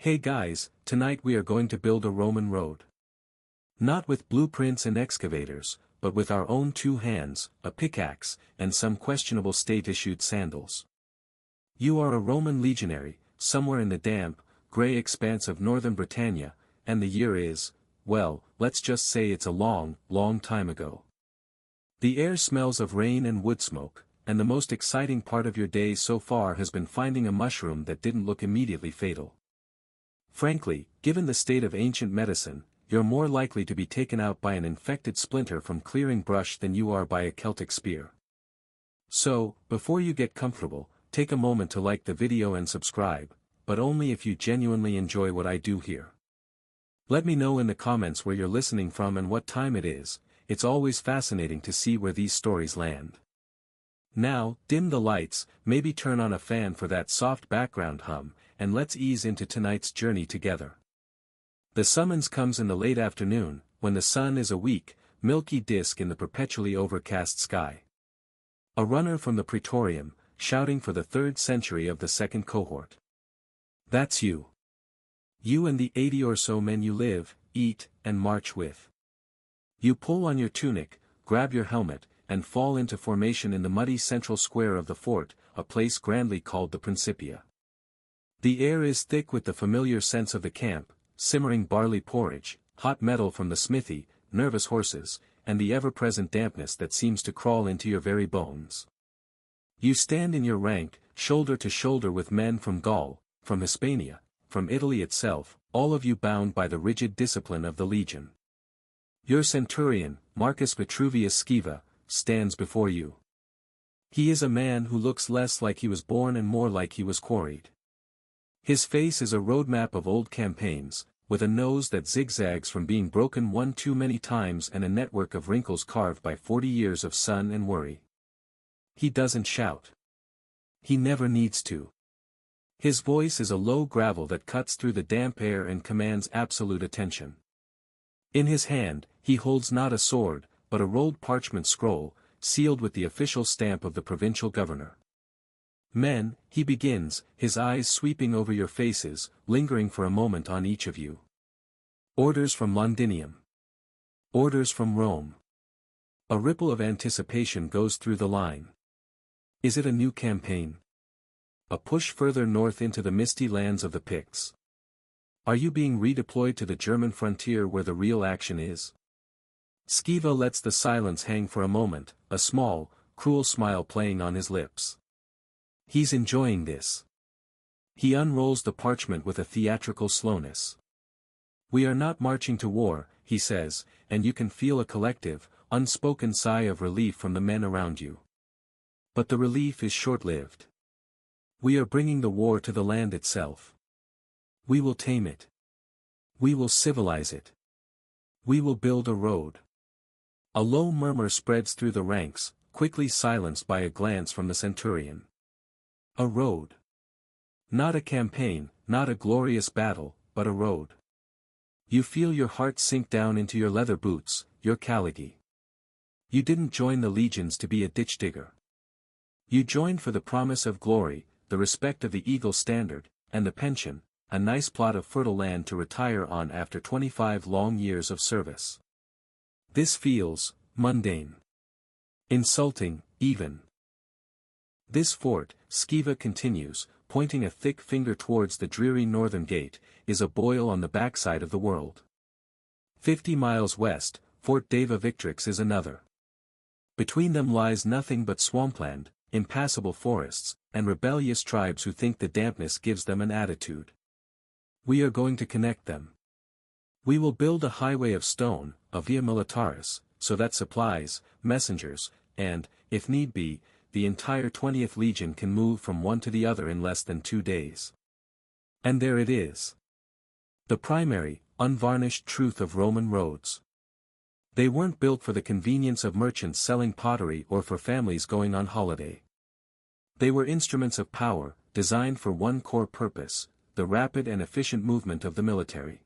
Hey guys, tonight we are going to build a Roman road. Not with blueprints and excavators, but with our own two hands, a pickaxe, and some questionable state-issued sandals. You are a Roman legionary, somewhere in the damp, grey expanse of northern Britannia, and the year is, well, let's just say it's a long, long time ago. The air smells of rain and wood smoke, and the most exciting part of your day so far has been finding a mushroom that didn't look immediately fatal. Frankly, given the state of ancient medicine, you're more likely to be taken out by an infected splinter from clearing brush than you are by a Celtic spear. So, before you get comfortable, take a moment to like the video and subscribe, but only if you genuinely enjoy what I do here. Let me know in the comments where you're listening from and what time it is. It's always fascinating to see where these stories land. Now, dim the lights, maybe turn on a fan for that soft background hum, and let's ease into tonight's journey together. The summons comes in the late afternoon, when the sun is a weak, milky disk in the perpetually overcast sky. A runner from the Praetorium, shouting for the 3rd century of the second cohort. That's you. You and the 80 or so men you live, eat, and march with. You pull on your tunic, grab your helmet, and fall into formation in the muddy central square of the fort, a place grandly called the Principia. The air is thick with the familiar scents of the camp, simmering barley porridge, hot metal from the smithy, nervous horses, and the ever-present dampness that seems to crawl into your very bones. You stand in your rank, shoulder to shoulder with men from Gaul, from Hispania, from Italy itself, all of you bound by the rigid discipline of the legion. Your centurion, Marcus Vitruvius Scaeva, stands before you. He is a man who looks less like he was born and more like he was quarried. His face is a roadmap of old campaigns, with a nose that zigzags from being broken one too many times and a network of wrinkles carved by 40 years of sun and worry. He doesn't shout. He never needs to. His voice is a low gravel that cuts through the damp air and commands absolute attention. In his hand, he holds not a sword, but a rolled parchment scroll, sealed with the official stamp of the provincial governor. Men, he begins, his eyes sweeping over your faces, lingering for a moment on each of you. Orders from Londinium. Orders from Rome. A ripple of anticipation goes through the line. Is it a new campaign? A push further north into the misty lands of the Picts? Are you being redeployed to the German frontier where the real action is? Scaeva lets the silence hang for a moment, a small, cruel smile playing on his lips. He's enjoying this. He unrolls the parchment with a theatrical slowness. We are not marching to war, he says, and you can feel a collective, unspoken sigh of relief from the men around you. But the relief is short-lived. We are bringing the war to the land itself. We will tame it. We will civilize it. We will build a road. A low murmur spreads through the ranks, quickly silenced by a glance from the centurion. A road. Not a campaign, not a glorious battle, but a road. You feel your heart sink down into your leather boots, your caligy. You didn't join the legions to be a ditch digger. You joined for the promise of glory, the respect of the eagle standard, and the pension, a nice plot of fertile land to retire on after 25 long years of service. This feels mundane. Insulting, even. This fort, Scaeva continues, pointing a thick finger towards the dreary northern gate, is a boil on the backside of the world. 50 miles west, Fort Deva Victrix is another. Between them lies nothing but swampland, impassable forests, and rebellious tribes who think the dampness gives them an attitude. We are going to connect them. We will build a highway of stone, a via militaris, so that supplies, messengers, and, if need be, the entire 20th Legion can move from one to the other in less than 2 days. And there it is. The primary, unvarnished truth of Roman roads. They weren't built for the convenience of merchants selling pottery or for families going on holiday. They were instruments of power, designed for one core purpose, the rapid and efficient movement of the military.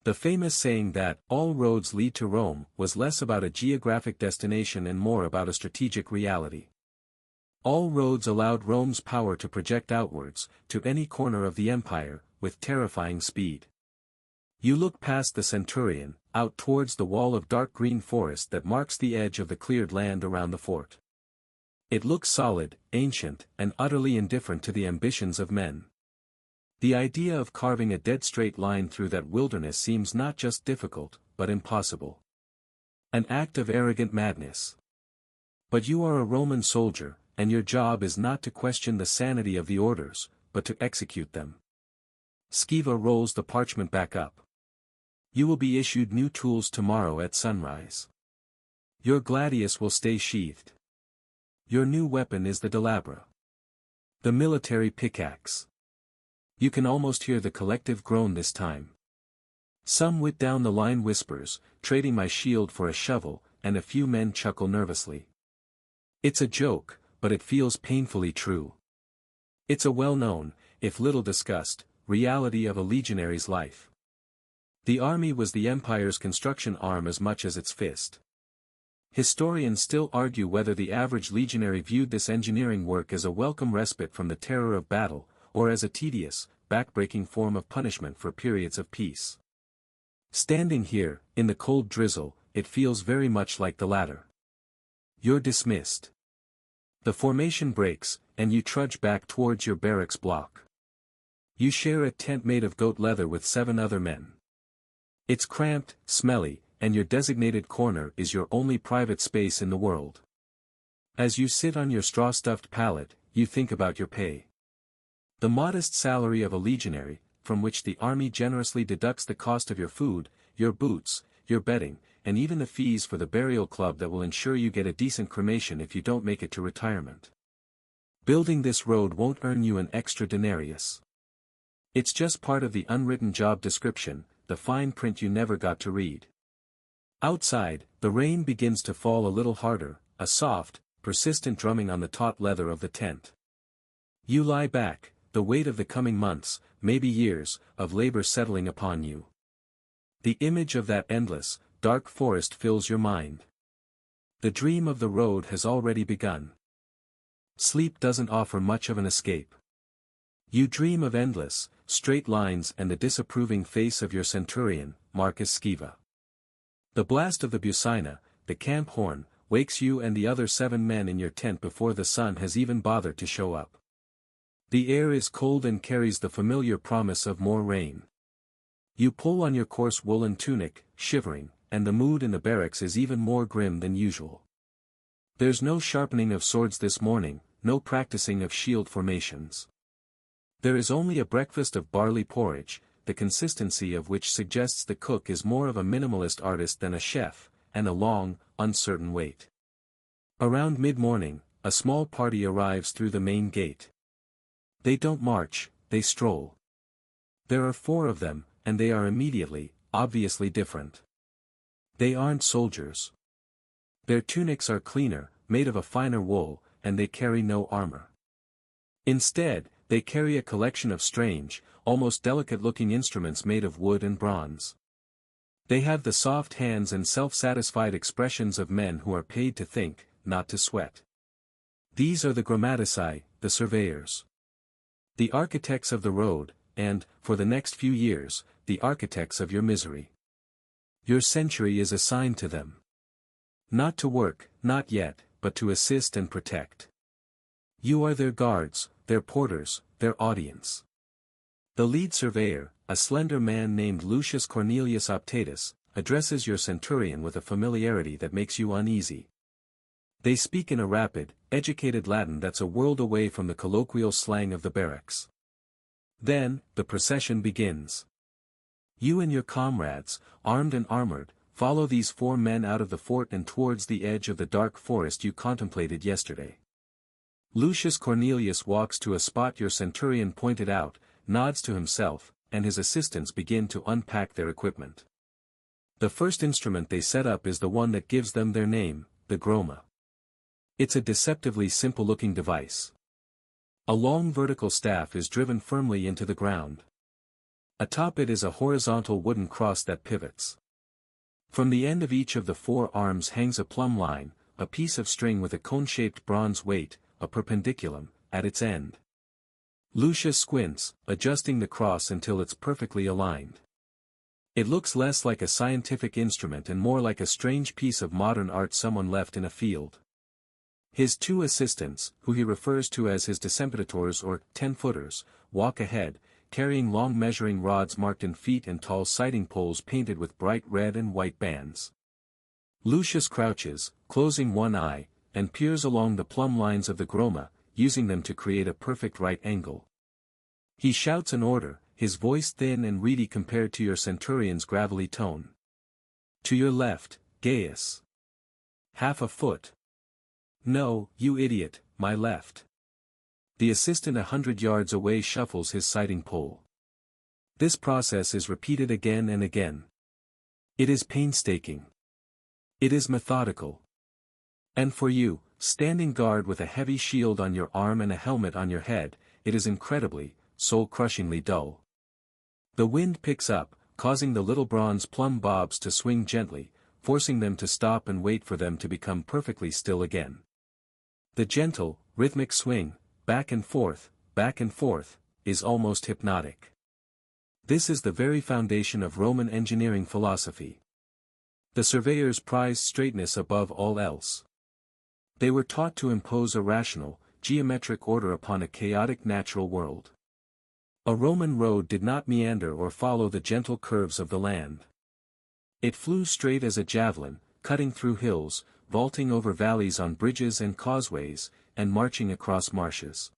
The famous saying that all roads lead to Rome was less about a geographic destination and more about a strategic reality. All roads allowed Rome's power to project outwards, to any corner of the empire, with terrifying speed. You look past the centurion, out towards the wall of dark green forest that marks the edge of the cleared land around the fort. It looks solid, ancient, and utterly indifferent to the ambitions of men. The idea of carving a dead straight line through that wilderness seems not just difficult, but impossible. An act of arrogant madness. But you are a Roman soldier, and your job is not to question the sanity of the orders, but to execute them. Skiva rolls the parchment back up. You will be issued new tools tomorrow at sunrise. Your gladius will stay sheathed. Your new weapon is the delabra. The military pickaxe. You can almost hear the collective groan this time. Some wit down the line whispers, trading my shield for a shovel, and a few men chuckle nervously. It's a joke, but it feels painfully true. It's a well-known, if little discussed, reality of a legionary's life. The army was the empire's construction arm as much as its fist. Historians still argue whether the average legionary viewed this engineering work as a welcome respite from the terror of battle, or as a tedious, back-breaking form of punishment for periods of peace. Standing here, in the cold drizzle, it feels very much like the latter. You're dismissed. The formation breaks, and you trudge back towards your barracks block. You share a tent made of goat leather with 7 other men. It's cramped, smelly, and your designated corner is your only private space in the world. As you sit on your straw-stuffed pallet, you think about your pay. The modest salary of a legionary, from which the army generously deducts the cost of your food, your boots, your bedding, and even the fees for the burial club that will ensure you get a decent cremation if you don't make it to retirement. Building this road won't earn you an extra denarius. It's just part of the unwritten job description, the fine print you never got to read. Outside, the rain begins to fall a little harder, a soft, persistent drumming on the taut leather of the tent. You lie back, the weight of the coming months, maybe years, of labor settling upon you. The image of that endless, dark forest fills your mind. The dream of the road has already begun. Sleep doesn't offer much of an escape. You dream of endless, straight lines and the disapproving face of your centurion, Marcus Skiva. The blast of the bucina, the camp horn, wakes you and the other 7 men in your tent before the sun has even bothered to show up. The air is cold and carries the familiar promise of more rain. You pull on your coarse woolen tunic, shivering, and the mood in the barracks is even more grim than usual. There's no sharpening of swords this morning, no practicing of shield formations. There is only a breakfast of barley porridge, the consistency of which suggests the cook is more of a minimalist artist than a chef, and a long, uncertain wait. Around mid-morning, a small party arrives through the main gate. They don't march, they stroll. There are 4 of them, and they are immediately, obviously different. They aren't soldiers. Their tunics are cleaner, made of a finer wool, and they carry no armor. Instead, they carry a collection of strange, almost delicate-looking instruments made of wood and bronze. They have the soft hands and self-satisfied expressions of men who are paid to think, not to sweat. These are the grammatici, the surveyors. The architects of the road, and, for the next few years, the architects of your misery. Your century is assigned to them. Not to work, not yet, but to assist and protect. You are their guards, their porters, their audience. The lead surveyor, a slender man named Lucius Cornelius Optatus, addresses your centurion with a familiarity that makes you uneasy. They speak in a rapid, educated Latin that's a world away from the colloquial slang of the barracks. Then, the procession begins. You and your comrades, armed and armored, follow these 4 men out of the fort and towards the edge of the dark forest you contemplated yesterday. Lucius Cornelius walks to a spot your centurion pointed out, nods to himself, and his assistants begin to unpack their equipment. The first instrument they set up is the one that gives them their name, the groma. It's a deceptively simple-looking device. A long vertical staff is driven firmly into the ground. Atop it is a horizontal wooden cross that pivots. From the end of each of the 4 arms hangs a plumb line, a piece of string with a cone-shaped bronze weight, a perpendiculum, at its end. Lucius squints, adjusting the cross until it's perfectly aligned. It looks less like a scientific instrument and more like a strange piece of modern art someone left in a field. His two assistants, who he refers to as his decempitors or 10-footers, walk ahead, carrying long measuring rods marked in feet and tall sighting poles painted with bright red and white bands. Lucius crouches, closing one eye, and peers along the plumb lines of the groma, using them to create a perfect right angle. He shouts an order, his voice thin and reedy compared to your centurion's gravelly tone. To your left, Gaius. Half a foot. No, you idiot, my left. The assistant 100 yards away shuffles his sighting pole. This process is repeated again and again. It is painstaking. It is methodical. And for you, standing guard with a heavy shield on your arm and a helmet on your head, it is incredibly, soul-crushingly dull. The wind picks up, causing the little bronze plumb bobs to swing gently, forcing them to stop and wait for them to become perfectly still again. The gentle, rhythmic swing, back and forth, is almost hypnotic. This is the very foundation of Roman engineering philosophy. The surveyors prized straightness above all else. They were taught to impose a rational, geometric order upon a chaotic natural world. A Roman road did not meander or follow the gentle curves of the land. It flew straight as a javelin, cutting through hills, vaulting over valleys on bridges and causeways, and marching across marshes.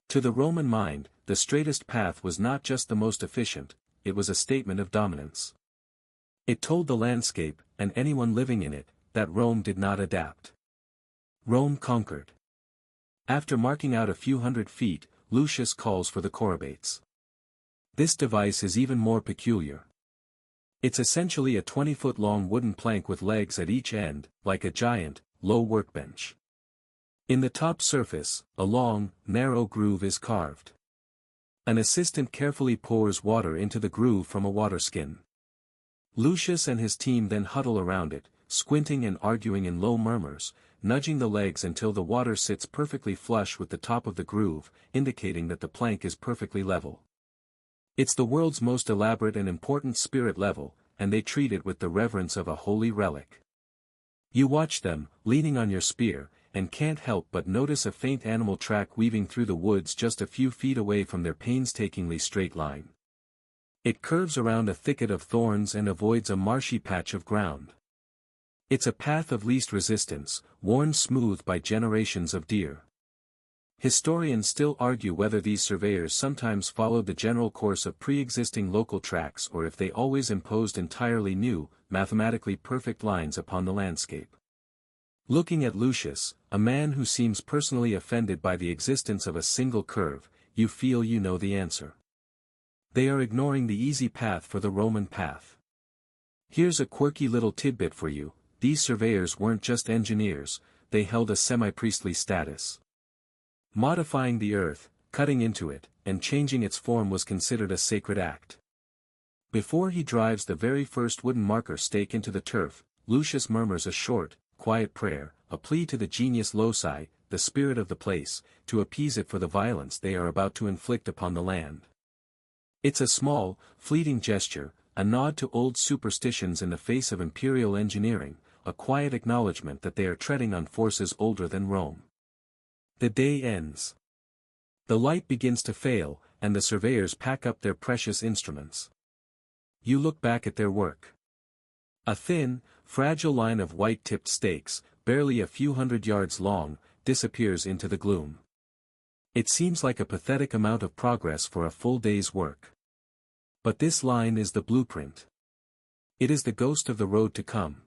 To the Roman mind, the straightest path was not just the most efficient, it was a statement of dominance. It told the landscape, and anyone living in it, that Rome did not adapt. Rome conquered. After marking out a few hundred feet, Lucius calls for the chorobates. This device is even more peculiar. It's essentially a 20-foot-long wooden plank with legs at each end, like a giant, low workbench. In the top surface, a long, narrow groove is carved. An assistant carefully pours water into the groove from a water skin. Lucius and his team then huddle around it, squinting and arguing in low murmurs, nudging the legs until the water sits perfectly flush with the top of the groove, indicating that the plank is perfectly level. It's the world's most elaborate and important spirit level, and they treat it with the reverence of a holy relic. You watch them, leaning on your spear, and can't help but notice a faint animal track weaving through the woods just a few feet away from their painstakingly straight line. It curves around a thicket of thorns and avoids a marshy patch of ground. It's a path of least resistance, worn smooth by generations of deer. Historians still argue whether these surveyors sometimes followed the general course of pre-existing local tracks or if they always imposed entirely new, mathematically perfect lines upon the landscape. Looking at Lucius, a man who seems personally offended by the existence of a single curve, you feel you know the answer. They are ignoring the easy path for the Roman path. Here's a quirky little tidbit for you, these surveyors weren't just engineers, they held a semi-priestly status. Modifying the earth, cutting into it, and changing its form was considered a sacred act. Before he drives the very first wooden marker stake into the turf, Lucius murmurs a short, quiet prayer, a plea to the genius loci, the spirit of the place, to appease it for the violence they are about to inflict upon the land. It's a small, fleeting gesture, a nod to old superstitions in the face of imperial engineering, a quiet acknowledgement that they are treading on forces older than Rome. The day ends. The light begins to fail, and the surveyors pack up their precious instruments. You look back at their work. A thin, fragile line of white-tipped stakes, barely a few hundred yards long, disappears into the gloom. It seems like a pathetic amount of progress for a full day's work. But this line is the blueprint. It is the ghost of the road to come.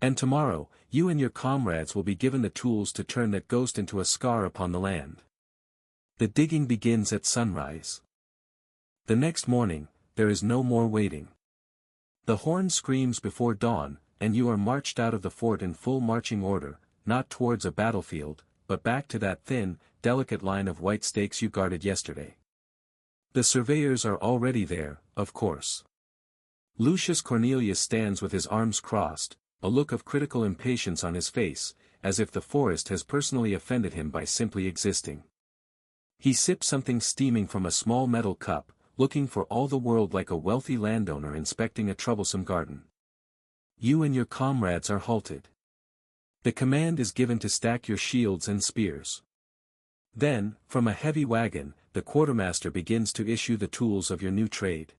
And tomorrow, you and your comrades will be given the tools to turn that ghost into a scar upon the land. The digging begins at sunrise. The next morning, there is no more waiting. The horn screams before dawn, and you are marched out of the fort in full marching order, not towards a battlefield, but back to that thin, delicate line of white stakes you guarded yesterday. The surveyors are already there, of course. Lucius Cornelius stands with his arms crossed, a look of critical impatience on his face, as if the forest has personally offended him by simply existing. He sips something steaming from a small metal cup, looking for all the world like a wealthy landowner inspecting a troublesome garden. You and your comrades are halted. The command is given to stack your shields and spears. Then, from a heavy wagon, the quartermaster begins to issue the tools of your new trade.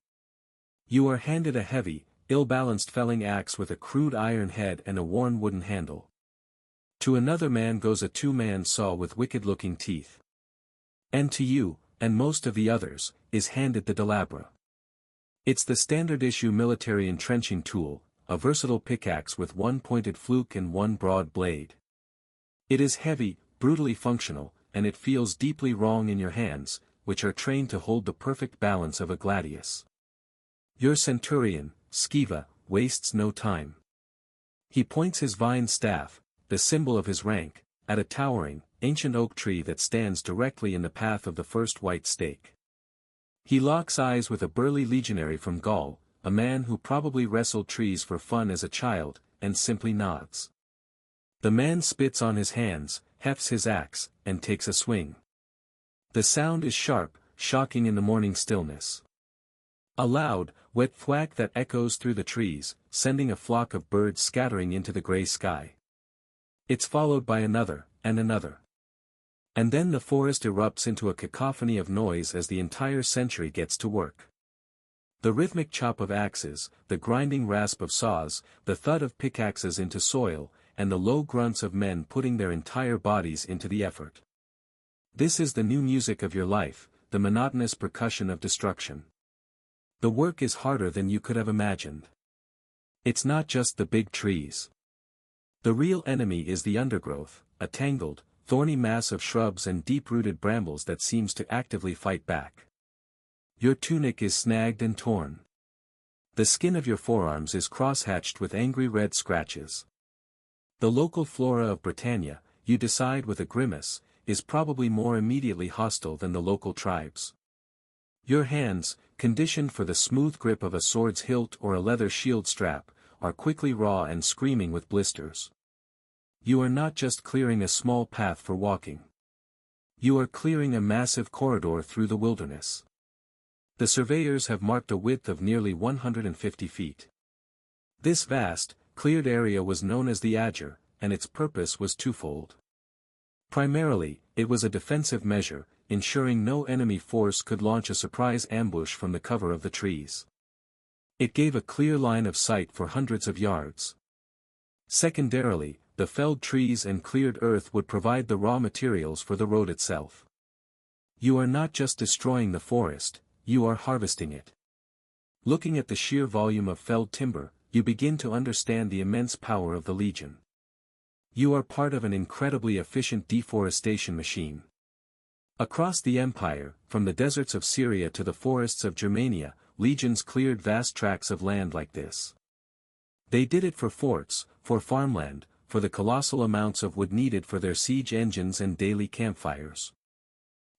You are handed a heavy, ill-balanced felling axe with a crude iron head and a worn wooden handle. To another man goes a two-man saw with wicked-looking teeth. And to you, and most of the others, is handed the delabra. It's the standard-issue military entrenching tool, a versatile pickaxe with one pointed fluke and one broad blade. It is heavy, brutally functional, and it feels deeply wrong in your hands, which are trained to hold the perfect balance of a gladius. Your centurion, Skiva, wastes no time. He points his vine staff, the symbol of his rank, at a towering, ancient oak tree that stands directly in the path of the first white stake. He locks eyes with a burly legionary from Gaul, a man who probably wrestled trees for fun as a child, and simply nods. The man spits on his hands, hefts his axe, and takes a swing. The sound is sharp, shocking in the morning stillness. A loud, wet thwack that echoes through the trees, sending a flock of birds scattering into the gray sky. It's followed by another, and another. And then the forest erupts into a cacophony of noise as the entire century gets to work. The rhythmic chop of axes, the grinding rasp of saws, the thud of pickaxes into soil, and the low grunts of men putting their entire bodies into the effort. This is the new music of your life, the monotonous percussion of destruction. The work is harder than you could have imagined. It's not just the big trees. The real enemy is the undergrowth, a tangled, thorny mass of shrubs and deep-rooted brambles that seems to actively fight back. Your tunic is snagged and torn. The skin of your forearms is cross-hatched with angry red scratches. The local flora of Britannia, you decide with a grimace, is probably more immediately hostile than the local tribes. Your hands, conditioned for the smooth grip of a sword's hilt or a leather shield strap, are quickly raw and screaming with blisters. You are not just clearing a small path for walking. You are clearing a massive corridor through the wilderness. The surveyors have marked a width of nearly 150 feet. This vast, cleared area was known as the Ager, and its purpose was twofold. Primarily, it was a defensive measure, ensuring no enemy force could launch a surprise ambush from the cover of the trees. It gave a clear line of sight for hundreds of yards. Secondarily, the felled trees and cleared earth would provide the raw materials for the road itself. You are not just destroying the forest, you are harvesting it. Looking at the sheer volume of felled timber, you begin to understand the immense power of the Legion. You are part of an incredibly efficient deforestation machine. Across the empire, from the deserts of Syria to the forests of Germania, legions cleared vast tracts of land like this. They did it for forts, for farmland, for the colossal amounts of wood needed for their siege engines and daily campfires.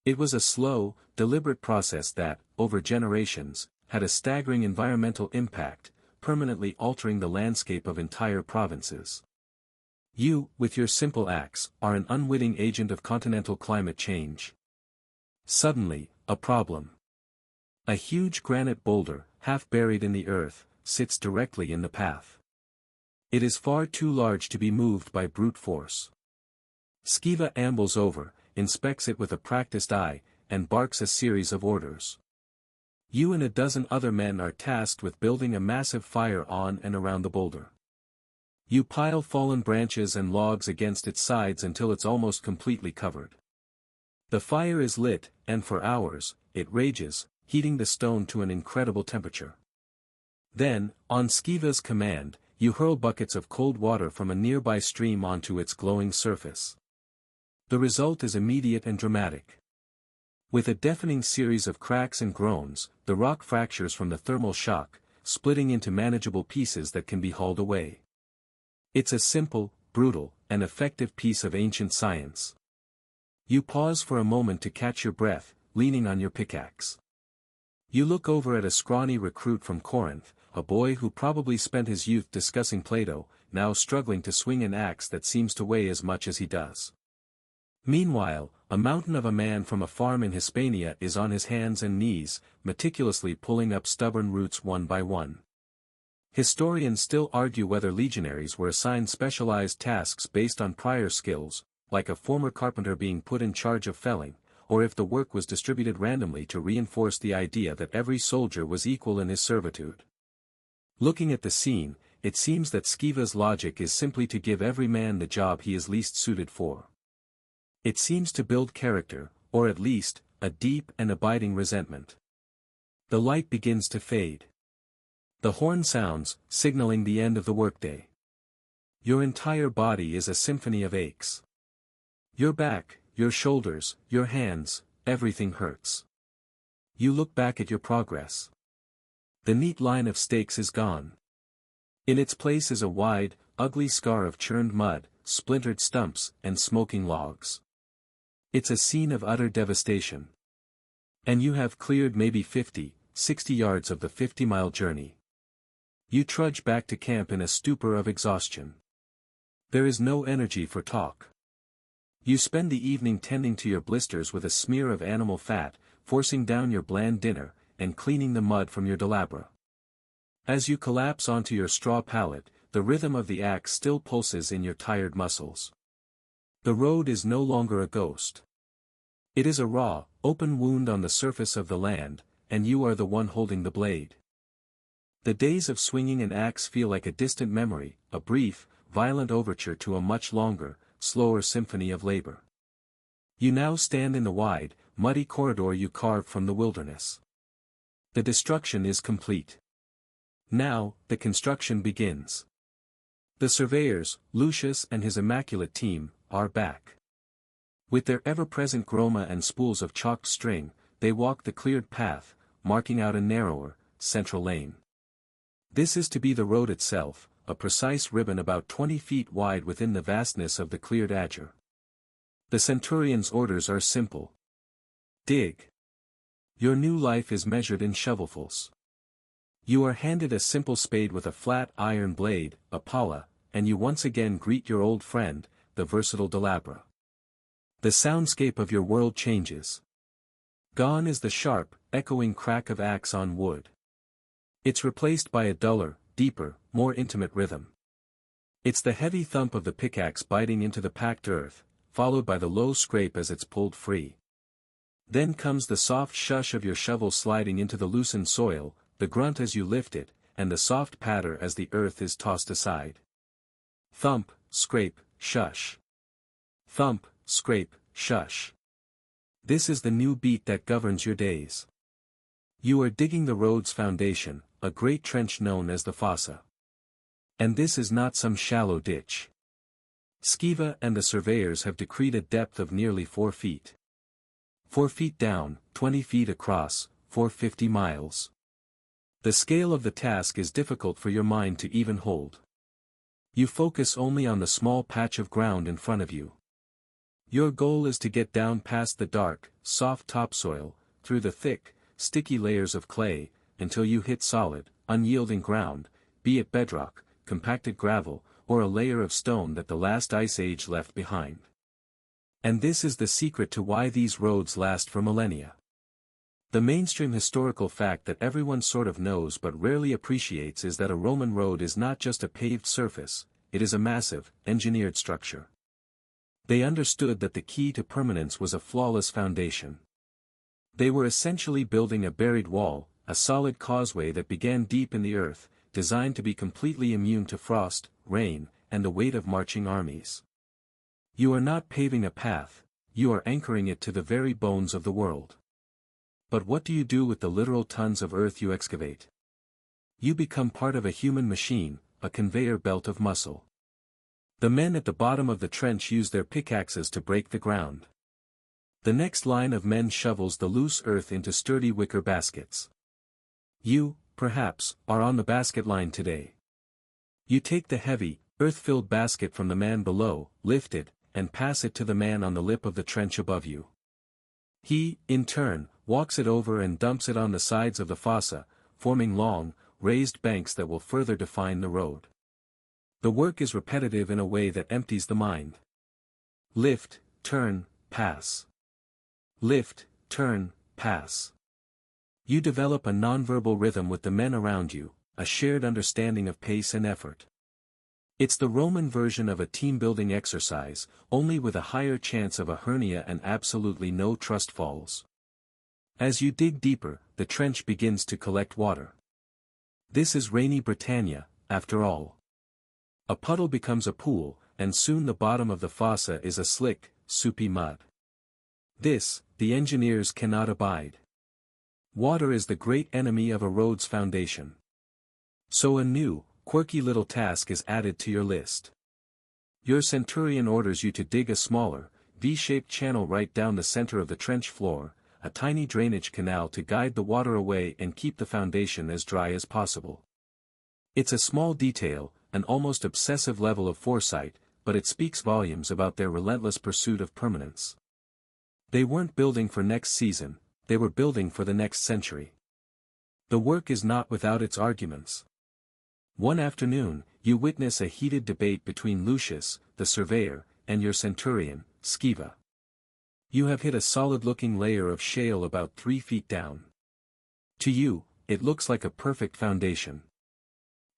It was a slow, deliberate process that, over generations, had a staggering environmental impact, permanently altering the landscape of entire provinces. You, with your simple axe, are an unwitting agent of continental climate change. Suddenly, a problem. A huge granite boulder, half buried in the earth, sits directly in the path. It is far too large to be moved by brute force. Skiva ambles over, inspects it with a practiced eye, and barks a series of orders. You and a dozen other men are tasked with building a massive fire on and around the boulder. You pile fallen branches and logs against its sides until it's almost completely covered. The fire is lit, and for hours, it rages, heating the stone to an incredible temperature. Then, on Skiva's command, you hurl buckets of cold water from a nearby stream onto its glowing surface. The result is immediate and dramatic. With a deafening series of cracks and groans, the rock fractures from the thermal shock, splitting into manageable pieces that can be hauled away. It's a simple, brutal, and effective piece of ancient science. You pause for a moment to catch your breath, leaning on your pickaxe. You look over at a scrawny recruit from Corinth, a boy who probably spent his youth discussing Plato, now struggling to swing an axe that seems to weigh as much as he does. Meanwhile, a mountain of a man from a farm in Hispania is on his hands and knees, meticulously pulling up stubborn roots one by one. Historians still argue whether legionaries were assigned specialized tasks based on prior skills, like a former carpenter being put in charge of felling, or if the work was distributed randomly to reinforce the idea that every soldier was equal in his servitude. Looking at the scene, it seems that Skiva's logic is simply to give every man the job he is least suited for. It seems to build character, or at least, a deep and abiding resentment. The light begins to fade. The horn sounds, signaling the end of the workday. Your entire body is a symphony of aches. Your back, your shoulders, your hands, everything hurts. You look back at your progress. The neat line of stakes is gone. In its place is a wide, ugly scar of churned mud, splintered stumps, and smoking logs. It's a scene of utter devastation. And you have cleared maybe 50, 60 yards of the 50-mile journey. You trudge back to camp in a stupor of exhaustion. There is no energy for talk. You spend the evening tending to your blisters with a smear of animal fat, forcing down your bland dinner, and cleaning the mud from your delabra. As you collapse onto your straw pallet, the rhythm of the axe still pulses in your tired muscles. The road is no longer a ghost. It is a raw, open wound on the surface of the land, and you are the one holding the blade. The days of swinging an axe feel like a distant memory, a brief, violent overture to a much longer, slower symphony of labor. You now stand in the wide, muddy corridor you carved from the wilderness. The destruction is complete. Now, the construction begins. The surveyors, Lucius and his immaculate team, are back. With their ever-present groma and spools of chalked string, they walk the cleared path, marking out a narrower, central lane. This is to be the road itself, a precise ribbon about 20 feet wide within the vastness of the cleared azure. The centurion's orders are simple. Dig. Your new life is measured in shovelfuls. You are handed a simple spade with a flat iron blade, a pala, and you once again greet your old friend, the versatile delabra. The soundscape of your world changes. Gone is the sharp, echoing crack of axe on wood. It's replaced by a duller, deeper, more intimate rhythm. It's the heavy thump of the pickaxe biting into the packed earth, followed by the low scrape as it's pulled free. Then comes the soft shush of your shovel sliding into the loosened soil, the grunt as you lift it, and the soft patter as the earth is tossed aside. Thump, scrape, shush. Thump, scrape, shush. This is the new beat that governs your days. You are digging the road's foundation, a great trench known as the fossa. And this is not some shallow ditch. Skiva and the surveyors have decreed a depth of nearly 4 feet. 4 feet down, 20 feet across, for 50 miles. The scale of the task is difficult for your mind to even hold. You focus only on the small patch of ground in front of you. Your goal is to get down past the dark, soft topsoil, through the thick, sticky layers of clay, until you hit solid, unyielding ground, be it bedrock, compacted gravel, or a layer of stone that the last ice age left behind. And this is the secret to why these roads last for millennia. The mainstream historical fact that everyone sort of knows but rarely appreciates is that a Roman road is not just a paved surface, it is a massive, engineered structure. They understood that the key to permanence was a flawless foundation. They were essentially building a buried wall, a solid causeway that began deep in the earth, designed to be completely immune to frost, rain, and the weight of marching armies. You are not paving a path, you are anchoring it to the very bones of the world. But what do you do with the literal tons of earth you excavate? You become part of a human machine, a conveyor belt of muscle. The men at the bottom of the trench use their pickaxes to break the ground. The next line of men shovels the loose earth into sturdy wicker baskets. You, perhaps, are on the basket line today. You take the heavy, earth-filled basket from the man below, lift it, and pass it to the man on the lip of the trench above you. He, in turn, walks it over and dumps it on the sides of the fossa, forming long, raised banks that will further define the road. The work is repetitive in a way that empties the mind. Lift, turn, pass. Lift, turn, pass. You develop a nonverbal rhythm with the men around you, a shared understanding of pace and effort. It's the Roman version of a team-building exercise, only with a higher chance of a hernia and absolutely no trust falls. As you dig deeper, the trench begins to collect water. This is rainy Britannia, after all. A puddle becomes a pool, and soon the bottom of the fossa is a slick, soupy mud. This, the engineers cannot abide. Water is the great enemy of a road's foundation. So a new, quirky little task is added to your list. Your centurion orders you to dig a smaller, V-shaped channel right down the center of the trench floor, a tiny drainage canal to guide the water away and keep the foundation as dry as possible. It's a small detail, an almost obsessive level of foresight, but it speaks volumes about their relentless pursuit of permanence. They weren't building for next season, they were building for the next century. The work is not without its arguments. One afternoon, you witness a heated debate between Lucius, the surveyor, and your centurion, Sceva. You have hit a solid-looking layer of shale about 3 feet down. To you, it looks like a perfect foundation.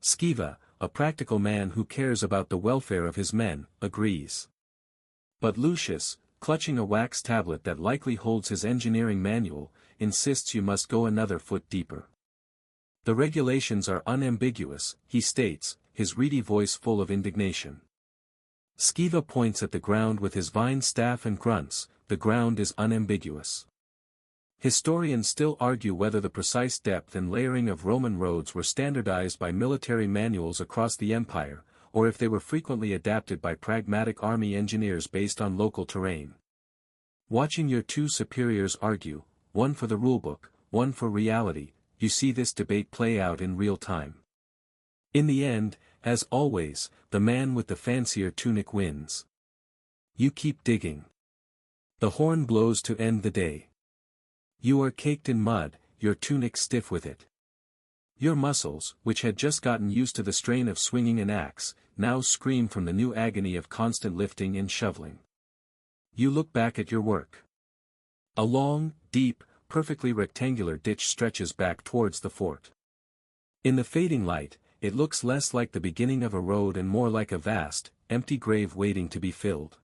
Sceva, a practical man who cares about the welfare of his men, agrees. But Lucius, clutching a wax tablet that likely holds his engineering manual, insists you must go another foot deeper. The regulations are unambiguous, he states, his reedy voice full of indignation. Sceva points at the ground with his vine staff and grunts, the ground is unambiguous. Historians still argue whether the precise depth and layering of Roman roads were standardized by military manuals across the empire, or if they were frequently adapted by pragmatic army engineers based on local terrain. Watching your two superiors argue, one for the rulebook, one for reality, you see this debate play out in real time. In the end, as always, the man with the fancier tunic wins. You keep digging. The horn blows to end the day. You are caked in mud, your tunic stiff with it. Your muscles, which had just gotten used to the strain of swinging an axe, now scream from the new agony of constant lifting and shoveling. You look back at your work. A long, deep, perfectly rectangular ditch stretches back towards the fort. In the fading light, it looks less like the beginning of a road and more like a vast, empty grave waiting to be filled.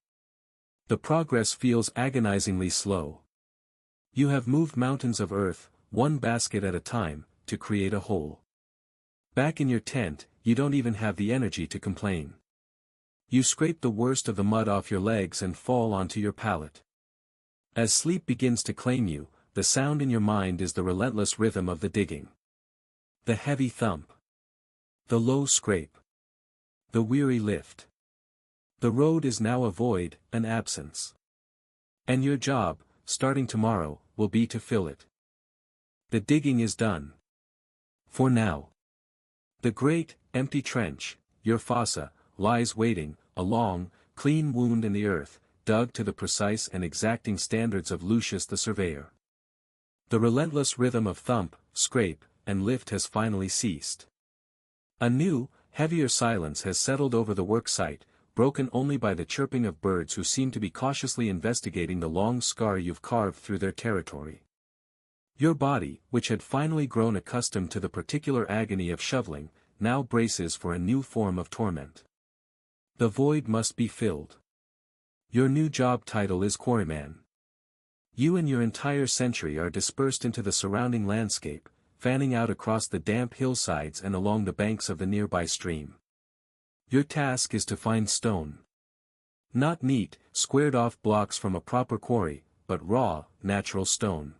The progress feels agonizingly slow. You have moved mountains of earth, one basket at a time, to create a whole. Back in your tent, you don't even have the energy to complain. You scrape the worst of the mud off your legs and fall onto your pallet. As sleep begins to claim you, the sound in your mind is the relentless rhythm of the digging. The heavy thump. The low scrape. The weary lift. The road is now a void, an absence. And your job, starting tomorrow, will be to fill it. The digging is done. For now. The great, empty trench, your fossa, lies waiting, a long, clean wound in the earth, dug to the precise and exacting standards of Lucius the surveyor. The relentless rhythm of thump, scrape, and lift has finally ceased. A new, heavier silence has settled over the work site, broken only by the chirping of birds who seem to be cautiously investigating the long scar you've carved through their territory. Your body, which had finally grown accustomed to the particular agony of shoveling, now braces for a new form of torment. The void must be filled. Your new job title is quarryman. You and your entire century are dispersed into the surrounding landscape, fanning out across the damp hillsides and along the banks of the nearby stream. Your task is to find stone. Not neat, squared-off blocks from a proper quarry, but raw, natural stone.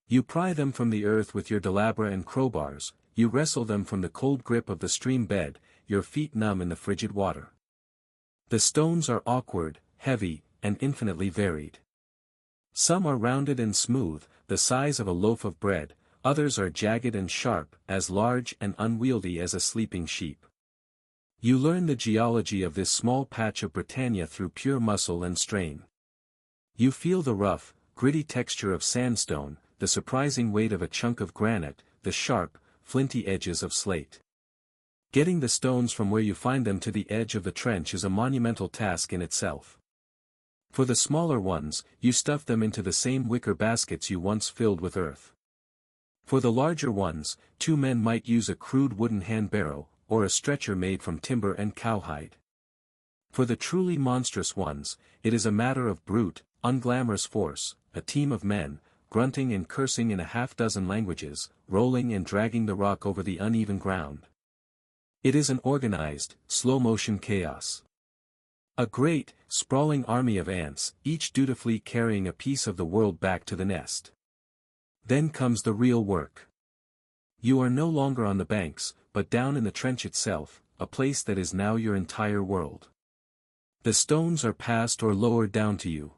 You pry them from the earth with your delabra and crowbars, you wrestle them from the cold grip of the stream bed, your feet numb in the frigid water. The stones are awkward, heavy, and infinitely varied. Some are rounded and smooth, the size of a loaf of bread, others are jagged and sharp, as large and unwieldy as a sleeping sheep. You learn the geology of this small patch of Britannia through pure muscle and strain. You feel the rough, gritty texture of sandstone, the surprising weight of a chunk of granite, the sharp, flinty edges of slate. Getting the stones from where you find them to the edge of the trench is a monumental task in itself. For the smaller ones, you stuff them into the same wicker baskets you once filled with earth. For the larger ones, 2 men might use a crude wooden hand barrow, or a stretcher made from timber and cowhide. For the truly monstrous ones, it is a matter of brute, unglamorous force, a team of men, grunting and cursing in a half-dozen languages, rolling and dragging the rock over the uneven ground. It is an organized, slow-motion chaos. A great, sprawling army of ants, each dutifully carrying a piece of the world back to the nest. Then comes the real work. You are no longer on the banks, but down in the trench itself, a place that is now your entire world. The stones are passed or lowered down to you.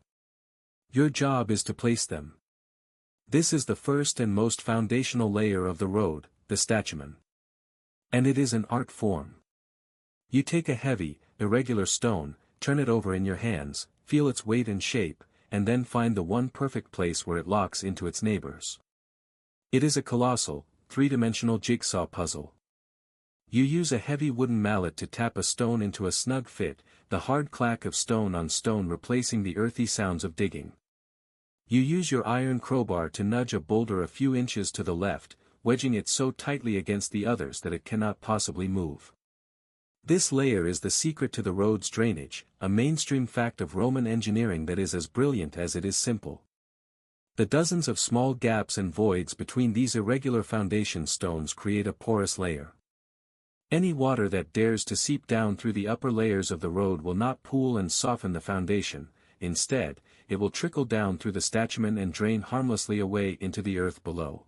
Your job is to place them. This is the first and most foundational layer of the road, the statumen. And it is an art form. You take a heavy, irregular stone, turn it over in your hands, feel its weight and shape, and then find the one perfect place where it locks into its neighbors. It is a colossal, three-dimensional jigsaw puzzle. You use a heavy wooden mallet to tap a stone into a snug fit, the hard clack of stone on stone replacing the earthy sounds of digging. You use your iron crowbar to nudge a boulder a few inches to the left, wedging it so tightly against the others that it cannot possibly move. This layer is the secret to the road's drainage, a mainstream fact of Roman engineering that is as brilliant as it is simple. The dozens of small gaps and voids between these irregular foundation stones create a porous layer. Any water that dares to seep down through the upper layers of the road will not pool and soften the foundation, instead, it will trickle down through the statumen and drain harmlessly away into the earth below.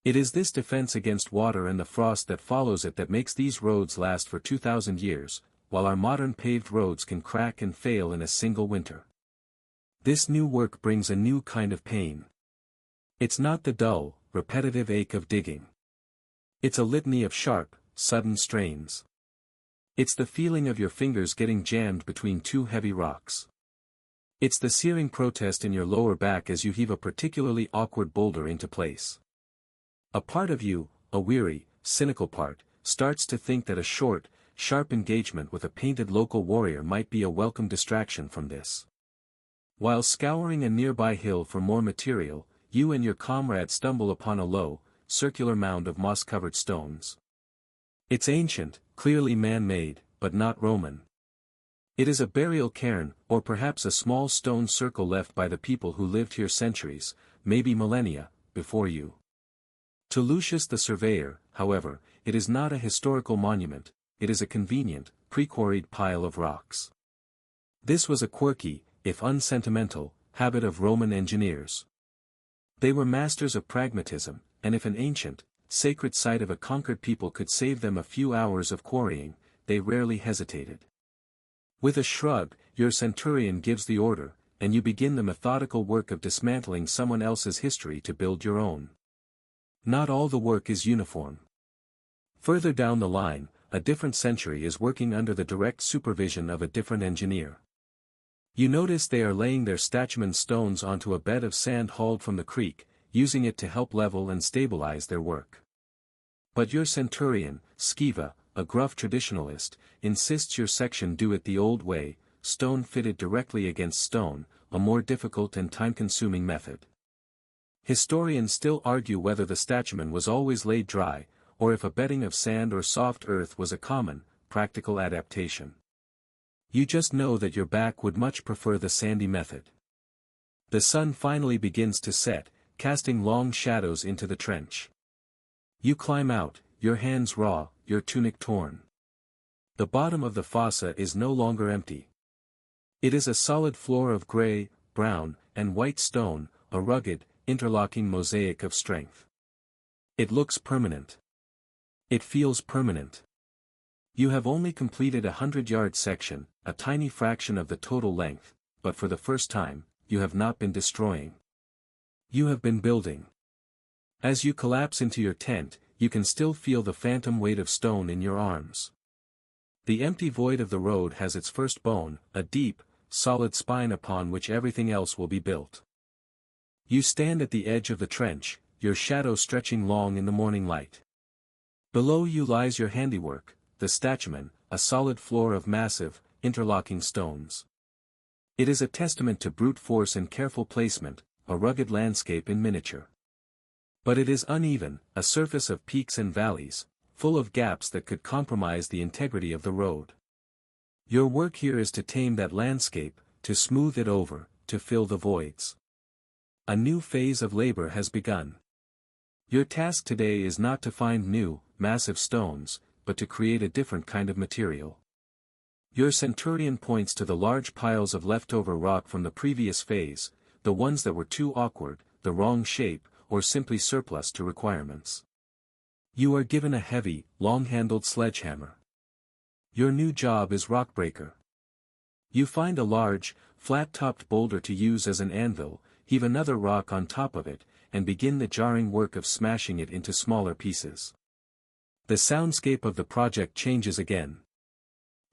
It is this defense against water and the frost that follows it that makes these roads last for 2,000 years, while our modern paved roads can crack and fail in a single winter. This new work brings a new kind of pain. It's not the dull, repetitive ache of digging. It's a litany of sharp, sudden strains. It's the feeling of your fingers getting jammed between 2 heavy rocks. It's the searing protest in your lower back as you heave a particularly awkward boulder into place. A part of you, a weary, cynical part, starts to think that a short, sharp engagement with a painted local warrior might be a welcome distraction from this. While scouring a nearby hill for more material, you and your comrade stumble upon a low, circular mound of moss-covered stones. It's ancient, clearly man-made, but not Roman. It is a burial cairn, or perhaps a small stone circle left by the people who lived here centuries, maybe millennia, before you. To Lucius the Surveyor, however, it is not a historical monument, it is a convenient, pre-quarried pile of rocks. This was a quirky, if unsentimental, habit of Roman engineers. They were masters of pragmatism, and if an ancient, sacred site of a conquered people could save them a few hours of quarrying, they rarely hesitated. With a shrug, your centurion gives the order, and you begin the methodical work of dismantling someone else's history to build your own. Not all the work is uniform. Further down the line, a different century is working under the direct supervision of a different engineer. You notice they are laying their statumen stones onto a bed of sand hauled from the creek, using it to help level and stabilize their work. But your centurion, Sciva, a gruff traditionalist, insists your section do it the old way, stone fitted directly against stone, a more difficult and time-consuming method. Historians still argue whether the statumen was always laid dry, or if a bedding of sand or soft earth was a common, practical adaptation. You just know that your back would much prefer the sandy method. The sun finally begins to set, casting long shadows into the trench. You climb out, your hands raw, your tunic torn. The bottom of the fossa is no longer empty. It is a solid floor of gray, brown, and white stone, a rugged, interlocking mosaic of strength. It looks permanent. It feels permanent. You have only completed a 100-yard section, a tiny fraction of the total length, but for the first time, you have not been destroying. You have been building. As you collapse into your tent, you can still feel the phantom weight of stone in your arms. The empty void of the road has its first bone, a deep, solid spine upon which everything else will be built. You stand at the edge of the trench, your shadow stretching long in the morning light. Below you lies your handiwork, the statumen, a solid floor of massive, interlocking stones. It is a testament to brute force and careful placement, a rugged landscape in miniature. But it is uneven, a surface of peaks and valleys, full of gaps that could compromise the integrity of the road. Your work here is to tame that landscape, to smooth it over, to fill the voids. A new phase of labor has begun. Your task today is not to find new, massive stones, but to create a different kind of material. Your centurion points to the large piles of leftover rock from the previous phase, the ones that were too awkward, the wrong shape, or simply surplus to requirements. You are given a heavy, long-handled sledgehammer. Your new job is rockbreaker. You find a large, flat-topped boulder to use as an anvil, heave another rock on top of it, and begin the jarring work of smashing it into smaller pieces. The soundscape of the project changes again.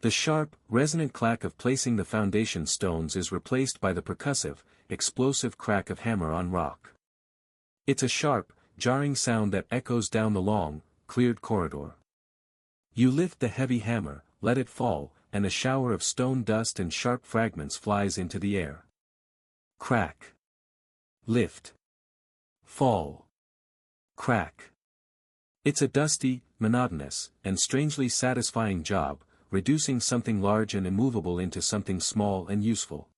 The sharp, resonant clack of placing the foundation stones is replaced by the percussive, explosive crack of hammer on rock. It's a sharp, jarring sound that echoes down the long, cleared corridor. You lift the heavy hammer, let it fall, and a shower of stone dust and sharp fragments flies into the air. Crack. Lift. Fall. Crack. It's a dusty, monotonous, and strangely satisfying job, reducing something large and immovable into something small and useful.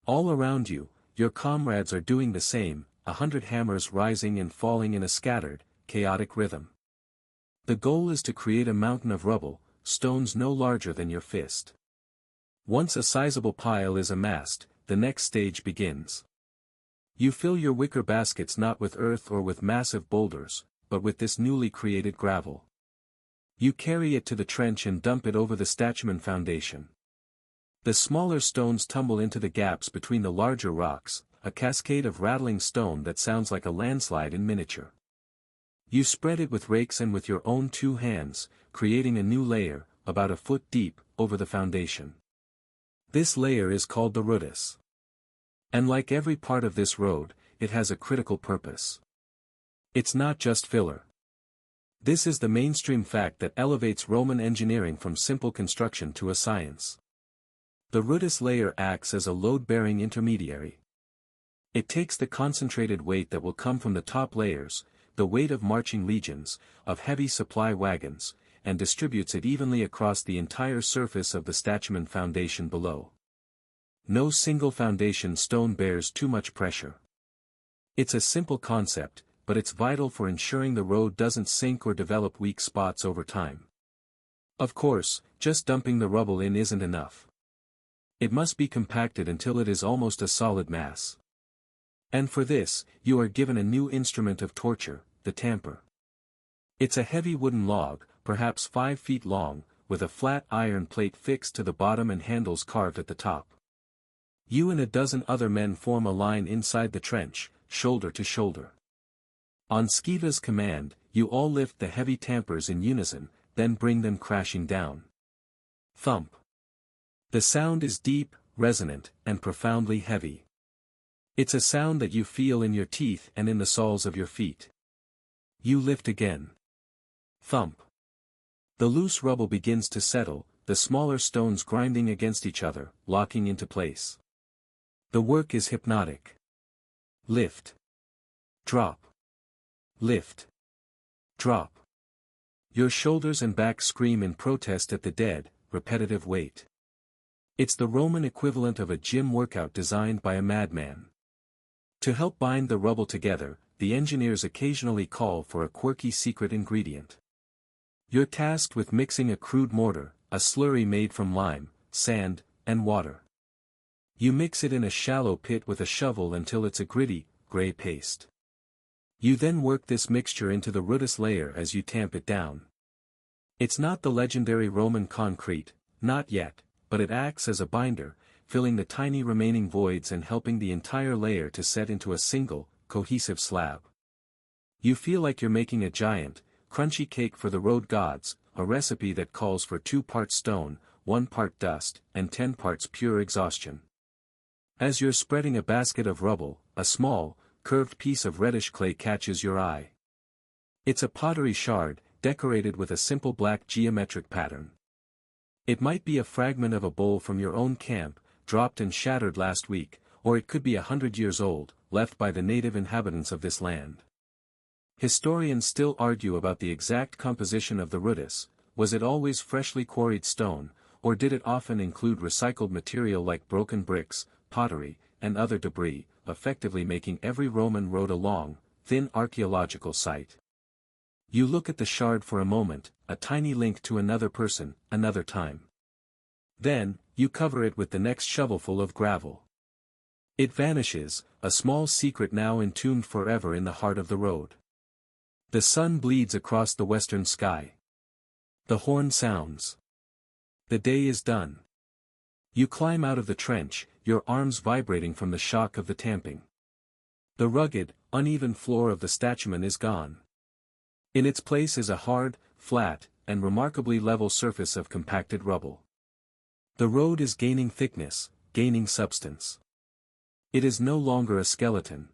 All around you, your comrades are doing the same, 100 hammers rising and falling in a scattered, chaotic rhythm. The goal is to create a mountain of rubble, stones no larger than your fist. Once a sizable pile is amassed, the next stage begins. You fill your wicker baskets not with earth or with massive boulders, but with this newly created gravel. You carry it to the trench and dump it over the statumen foundation. The smaller stones tumble into the gaps between the larger rocks, a cascade of rattling stone that sounds like a landslide in miniature. You spread it with rakes and with your own 2 hands, creating a new layer, about a foot deep, over the foundation. This layer is called the rudis. And like every part of this road, it has a critical purpose. It's not just filler. This is the mainstream fact that elevates Roman engineering from simple construction to a science. The rudis layer acts as a load-bearing intermediary. It takes the concentrated weight that will come from the top layers, the weight of marching legions, of heavy supply wagons, and distributes it evenly across the entire surface of the statumen foundation below. No single foundation stone bears too much pressure. It's a simple concept, but it's vital for ensuring the road doesn't sink or develop weak spots over time. Of course, just dumping the rubble in isn't enough. It must be compacted until it is almost a solid mass. And for this, you are given a new instrument of torture, the tamper. It's a heavy wooden log, perhaps 5 feet long, with a flat iron plate fixed to the bottom and handles carved at the top. You and a dozen other men form a line inside the trench, shoulder to shoulder. On Skiva's command, you all lift the heavy tampers in unison, then bring them crashing down. Thump. The sound is deep, resonant, and profoundly heavy. It's a sound that you feel in your teeth and in the soles of your feet. You lift again. Thump. The loose rubble begins to settle, the smaller stones grinding against each other, locking into place. The work is hypnotic. Lift. Drop. Lift. Drop. Your shoulders and back scream in protest at the dead, repetitive weight. It's the Roman equivalent of a gym workout designed by a madman. To help bind the rubble together, the engineers occasionally call for a quirky secret ingredient. You're tasked with mixing a crude mortar, a slurry made from lime, sand, and water. You mix it in a shallow pit with a shovel until it's a gritty, gray paste. You then work this mixture into the rudis layer as you tamp it down. It's not the legendary Roman concrete, not yet, but it acts as a binder, filling the tiny remaining voids and helping the entire layer to set into a single, cohesive slab. You feel like you're making a giant, crunchy cake for the road gods, a recipe that calls for 2 parts stone, 1 part dust, and 10 parts pure exhaustion. As you're spreading a basket of rubble, a small, curved piece of reddish clay catches your eye. It's a pottery shard, decorated with a simple black geometric pattern. It might be a fragment of a bowl from your own camp, dropped and shattered last week, or it could be 100 years old, left by the native inhabitants of this land. Historians still argue about the exact composition of the rudis. Was it always freshly quarried stone, or did it often include recycled material like broken bricks, pottery, and other debris, effectively making every Roman road a long, thin archaeological site? You look at the shard for a moment, a tiny link to another person, another time. Then, you cover it with the next shovelful of gravel. It vanishes, a small secret now entombed forever in the heart of the road. The sun bleeds across the western sky. The horn sounds. The day is done. You climb out of the trench, your arms vibrating from the shock of the tamping. The rugged, uneven floor of the statumen is gone. In its place is a hard, flat, and remarkably level surface of compacted rubble. The road is gaining thickness, gaining substance. It is no longer a skeleton.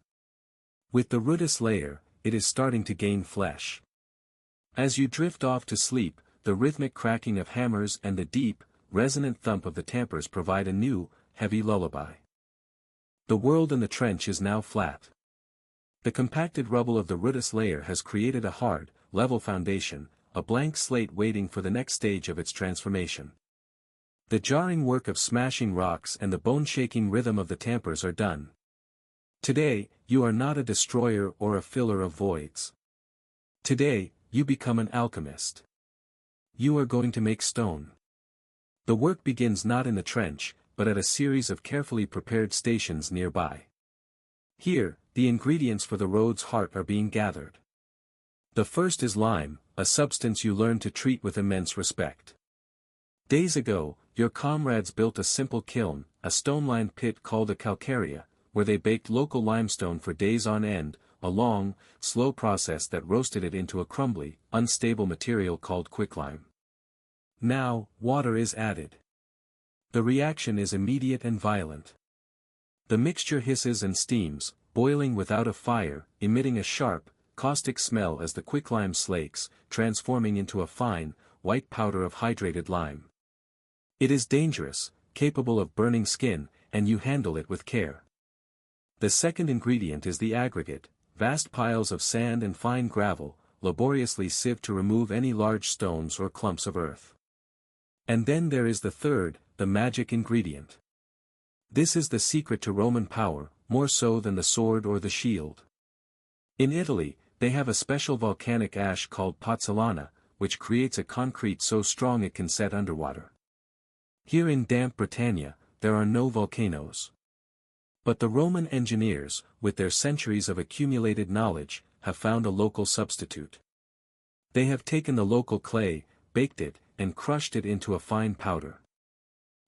With the rudis layer, it is starting to gain flesh. As you drift off to sleep, the rhythmic cracking of hammers and the deep, resonant thump of the tampers provide a new, heavy lullaby. The world in the trench is now flat. The compacted rubble of the rudis layer has created a hard, level foundation, a blank slate waiting for the next stage of its transformation. The jarring work of smashing rocks and the bone-shaking rhythm of the tampers are done. Today, you are not a destroyer or a filler of voids. Today, you become an alchemist. You are going to make stone. The work begins not in the trench, but at a series of carefully prepared stations nearby. Here, the ingredients for the road's heart are being gathered. The first is lime, a substance you learn to treat with immense respect. Days ago, your comrades built a simple kiln, a stone-lined pit called a calcarea, where they baked local limestone for days on end, a long, slow process that roasted it into a crumbly, unstable material called quicklime. Now, water is added. The reaction is immediate and violent. The mixture hisses and steams, boiling without a fire, emitting a sharp, caustic smell as the quicklime slakes, transforming into a fine, white powder of hydrated lime. It is dangerous, capable of burning skin, and you handle it with care. The second ingredient is the aggregate, vast piles of sand and fine gravel, laboriously sieved to remove any large stones or clumps of earth. And then there is the third, the magic ingredient. This is the secret to Roman power, more so than the sword or the shield. In Italy, they have a special volcanic ash called pozzolana, which creates a concrete so strong it can set underwater. Here in damp Britannia, there are no volcanoes. But the Roman engineers, with their centuries of accumulated knowledge, have found a local substitute. They have taken the local clay, baked it, and crushed it into a fine powder.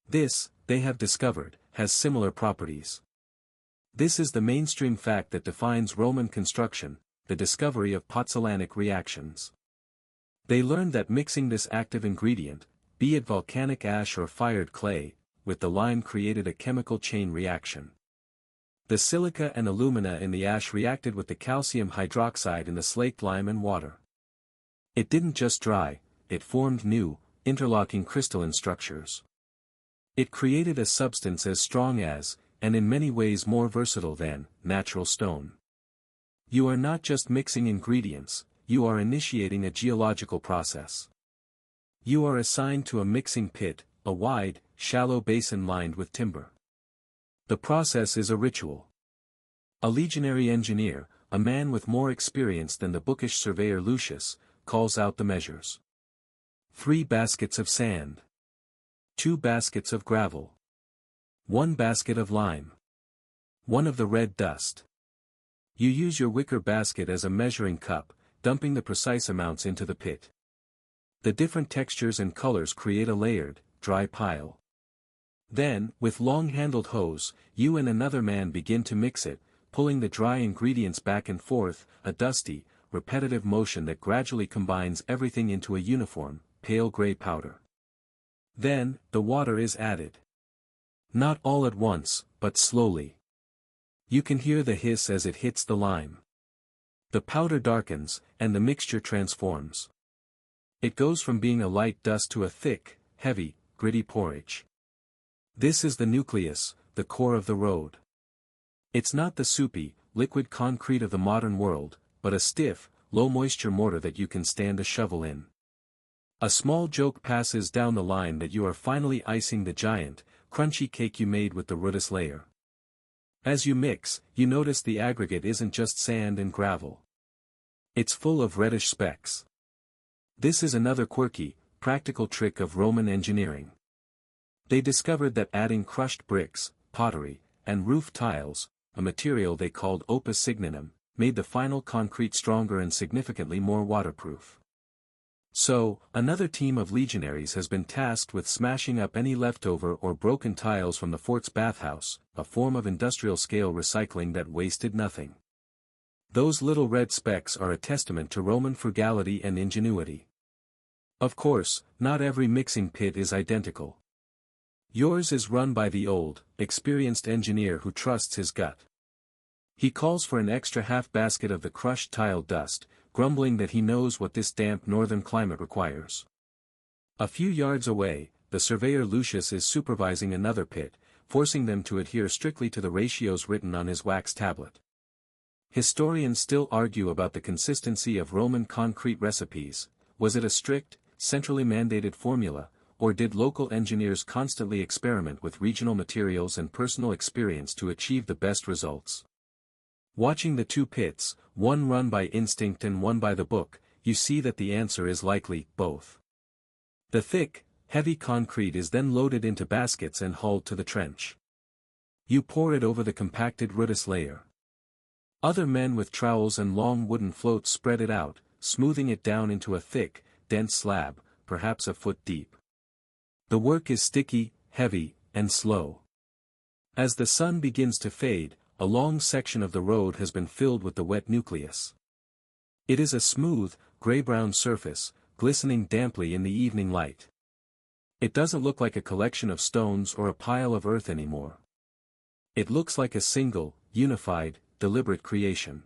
This, they have discovered, has similar properties. This is the mainstream fact that defines Roman construction, the discovery of pozzolanic reactions. They learned that mixing this active ingredient, be it volcanic ash or fired clay, with the lime created a chemical chain reaction. The silica and alumina in the ash reacted with the calcium hydroxide in the slaked lime and water. It didn't just dry, it formed new, interlocking crystalline structures. It created a substance as strong as, and in many ways more versatile than, natural stone. You are not just mixing ingredients, you are initiating a geological process. You are assigned to a mixing pit, a wide, shallow basin lined with timber. The process is a ritual. A legionary engineer, a man with more experience than the bookish surveyor Lucius, calls out the measures. 3 baskets of sand. 2 baskets of gravel. 1 basket of lime. 1 of the red dust. You use your wicker basket as a measuring cup, dumping the precise amounts into the pit. The different textures and colors create a layered, dry pile. Then, with long-handled hose, you and another man begin to mix it, pulling the dry ingredients back and forth, a dusty, repetitive motion that gradually combines everything into a uniform, pale gray powder. Then, the water is added. Not all at once, but slowly. You can hear the hiss as it hits the lime. The powder darkens, and the mixture transforms. It goes from being a light dust to a thick, heavy, gritty porridge. This is the nucleus, the core of the road. It's not the soupy, liquid concrete of the modern world, but a stiff, low-moisture mortar that you can stand a shovel in. A small joke passes down the line that you are finally icing the giant, crunchy cake you made with the rootless layer. As you mix, you notice the aggregate isn't just sand and gravel. It's full of reddish specks. This is another quirky, practical trick of Roman engineering. They discovered that adding crushed bricks, pottery, and roof tiles, a material they called opus signinum, made the final concrete stronger and significantly more waterproof. So, another team of legionaries has been tasked with smashing up any leftover or broken tiles from the fort's bathhouse, a form of industrial-scale recycling that wasted nothing. Those little red specks are a testament to Roman frugality and ingenuity. Of course, not every mixing pit is identical. Yours is run by the old, experienced engineer who trusts his gut. He calls for an extra half basket of the crushed tile dust, grumbling that he knows what this damp northern climate requires. A few yards away, the surveyor Lucius is supervising another pit, forcing them to adhere strictly to the ratios written on his wax tablet. Historians still argue about the consistency of Roman concrete recipes. Was it a strict, centrally mandated formula, or did local engineers constantly experiment with regional materials and personal experience to achieve the best results? Watching the two pits, one run by instinct and one by the book, you see that the answer is likely both. The thick, heavy concrete is then loaded into baskets and hauled to the trench. You pour it over the compacted rootless layer. Other men with trowels and long wooden floats spread it out, smoothing it down into a thick, dense slab, perhaps a foot deep. The work is sticky, heavy, and slow. As the sun begins to fade, a long section of the road has been filled with the wet nucleus. It is a smooth, gray-brown surface, glistening damply in the evening light. It doesn't look like a collection of stones or a pile of earth anymore. It looks like a single, unified, deliberate creation.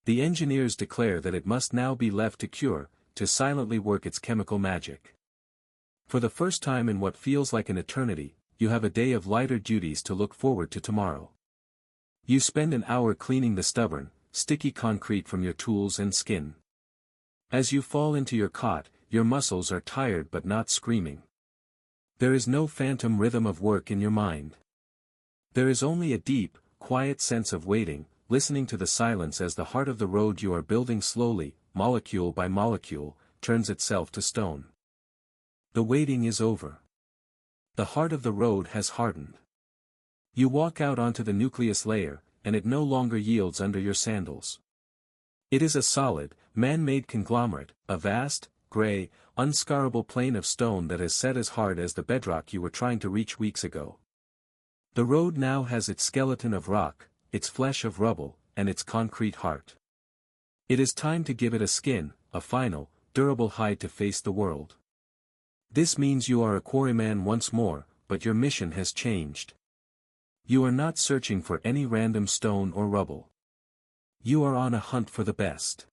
The engineers declare that it must now be left to cure, to silently work its chemical magic. For the first time in what feels like an eternity, you have a day of lighter duties to look forward to tomorrow. You spend an hour cleaning the stubborn, sticky concrete from your tools and skin. As you fall into your cot, your muscles are tired but not screaming. There is no phantom rhythm of work in your mind. There is only a deep, quiet sense of waiting, listening to the silence as the heart of the road you are building slowly, molecule by molecule, turns itself to stone. The waiting is over. The heart of the road has hardened. You walk out onto the nucleus layer, and it no longer yields under your sandals. It is a solid, man-made conglomerate, a vast, gray, unscarable plain of stone that has set as hard as the bedrock you were trying to reach weeks ago. The road now has its skeleton of rock, its flesh of rubble, and its concrete heart. It is time to give it a skin, a final, durable hide to face the world. This means you are a quarryman once more, but your mission has changed. You are not searching for any random stone or rubble. You are on a hunt for the best.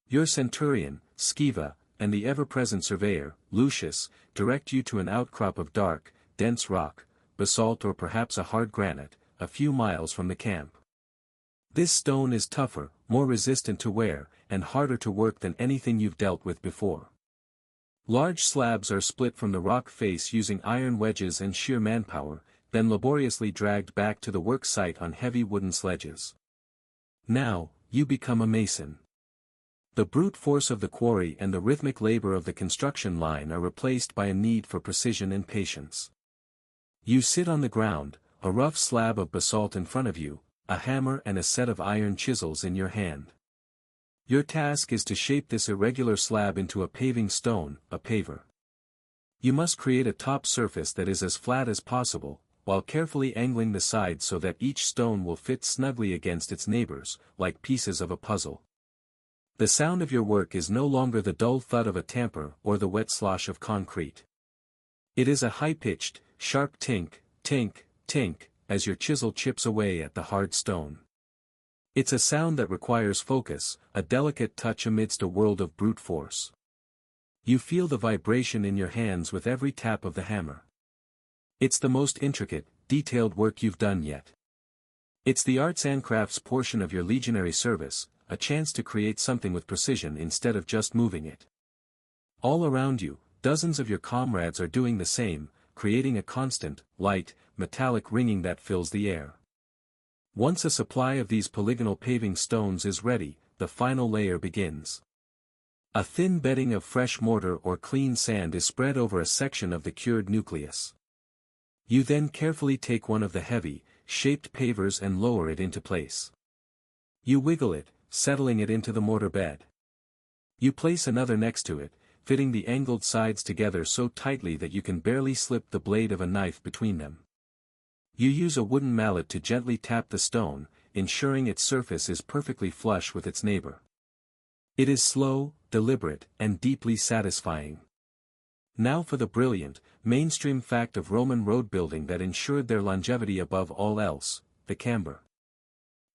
Your centurion, Sciva, and the ever-present surveyor, Lucius, direct you to an outcrop of dark, dense rock, basalt or perhaps a hard granite, a few miles from the camp. This stone is tougher, more resistant to wear, and harder to work than anything you've dealt with before. Large slabs are split from the rock face using iron wedges and sheer manpower, then laboriously dragged back to the work site on heavy wooden sledges. Now, you become a mason. The brute force of the quarry and the rhythmic labor of the construction line are replaced by a need for precision and patience. You sit on the ground, a rough slab of basalt in front of you, a hammer and a set of iron chisels in your hand. Your task is to shape this irregular slab into a paving stone, a paver. You must create a top surface that is as flat as possible, while carefully angling the sides so that each stone will fit snugly against its neighbors, like pieces of a puzzle. The sound of your work is no longer the dull thud of a tamper or the wet slosh of concrete. It is a high-pitched, sharp tink, tink, tink, as your chisel chips away at the hard stone. It's a sound that requires focus, a delicate touch amidst a world of brute force. You feel the vibration in your hands with every tap of the hammer. It's the most intricate, detailed work you've done yet. It's the arts and crafts portion of your legionary service, a chance to create something with precision instead of just moving it. All around you, dozens of your comrades are doing the same, creating a constant, light, metallic ringing that fills the air. Once a supply of these polygonal paving stones is ready, the final layer begins. A thin bedding of fresh mortar or clean sand is spread over a section of the cured nucleus. You then carefully take one of the heavy, shaped pavers and lower it into place. You wiggle it, settling it into the mortar bed. You place another next to it, fitting the angled sides together so tightly that you can barely slip the blade of a knife between them. You use a wooden mallet to gently tap the stone, ensuring its surface is perfectly flush with its neighbor. It is slow, deliberate, and deeply satisfying. Now for the brilliant, mainstream fact of Roman road building that ensured their longevity above all else, the camber.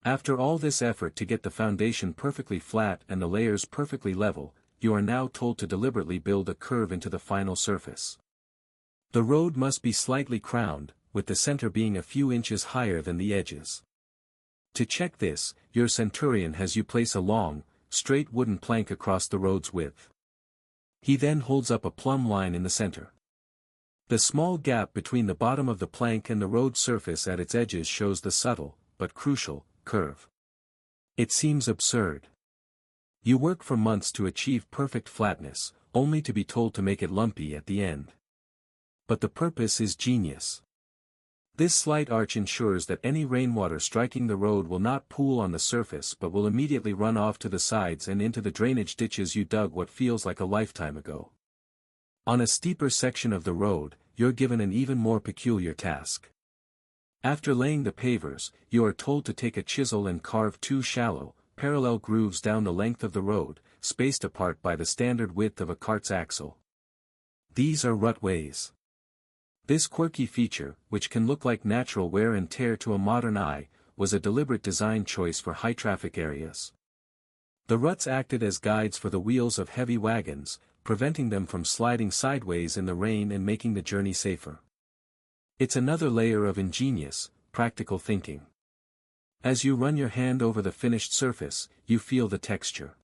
After all this effort to get the foundation perfectly flat and the layers perfectly level, you are now told to deliberately build a curve into the final surface. The road must be slightly crowned, with the center being a few inches higher than the edges. To check this, your centurion has you place a long, straight wooden plank across the road's width. He then holds up a plumb line in the center. The small gap between the bottom of the plank and the road surface at its edges shows the subtle, but crucial, curve. It seems absurd. You work for months to achieve perfect flatness, only to be told to make it lumpy at the end. But the purpose is genius. This slight arch ensures that any rainwater striking the road will not pool on the surface but will immediately run off to the sides and into the drainage ditches you dug what feels like a lifetime ago. On a steeper section of the road, you're given an even more peculiar task. After laying the pavers, you are told to take a chisel and carve two shallow, parallel grooves down the length of the road, spaced apart by the standard width of a cart's axle. These are rutways. This quirky feature, which can look like natural wear and tear to a modern eye, was a deliberate design choice for high-traffic areas. The ruts acted as guides for the wheels of heavy wagons, preventing them from sliding sideways in the rain and making the journey safer. It's another layer of ingenious, practical thinking. As you run your hand over the finished surface, you feel the texture.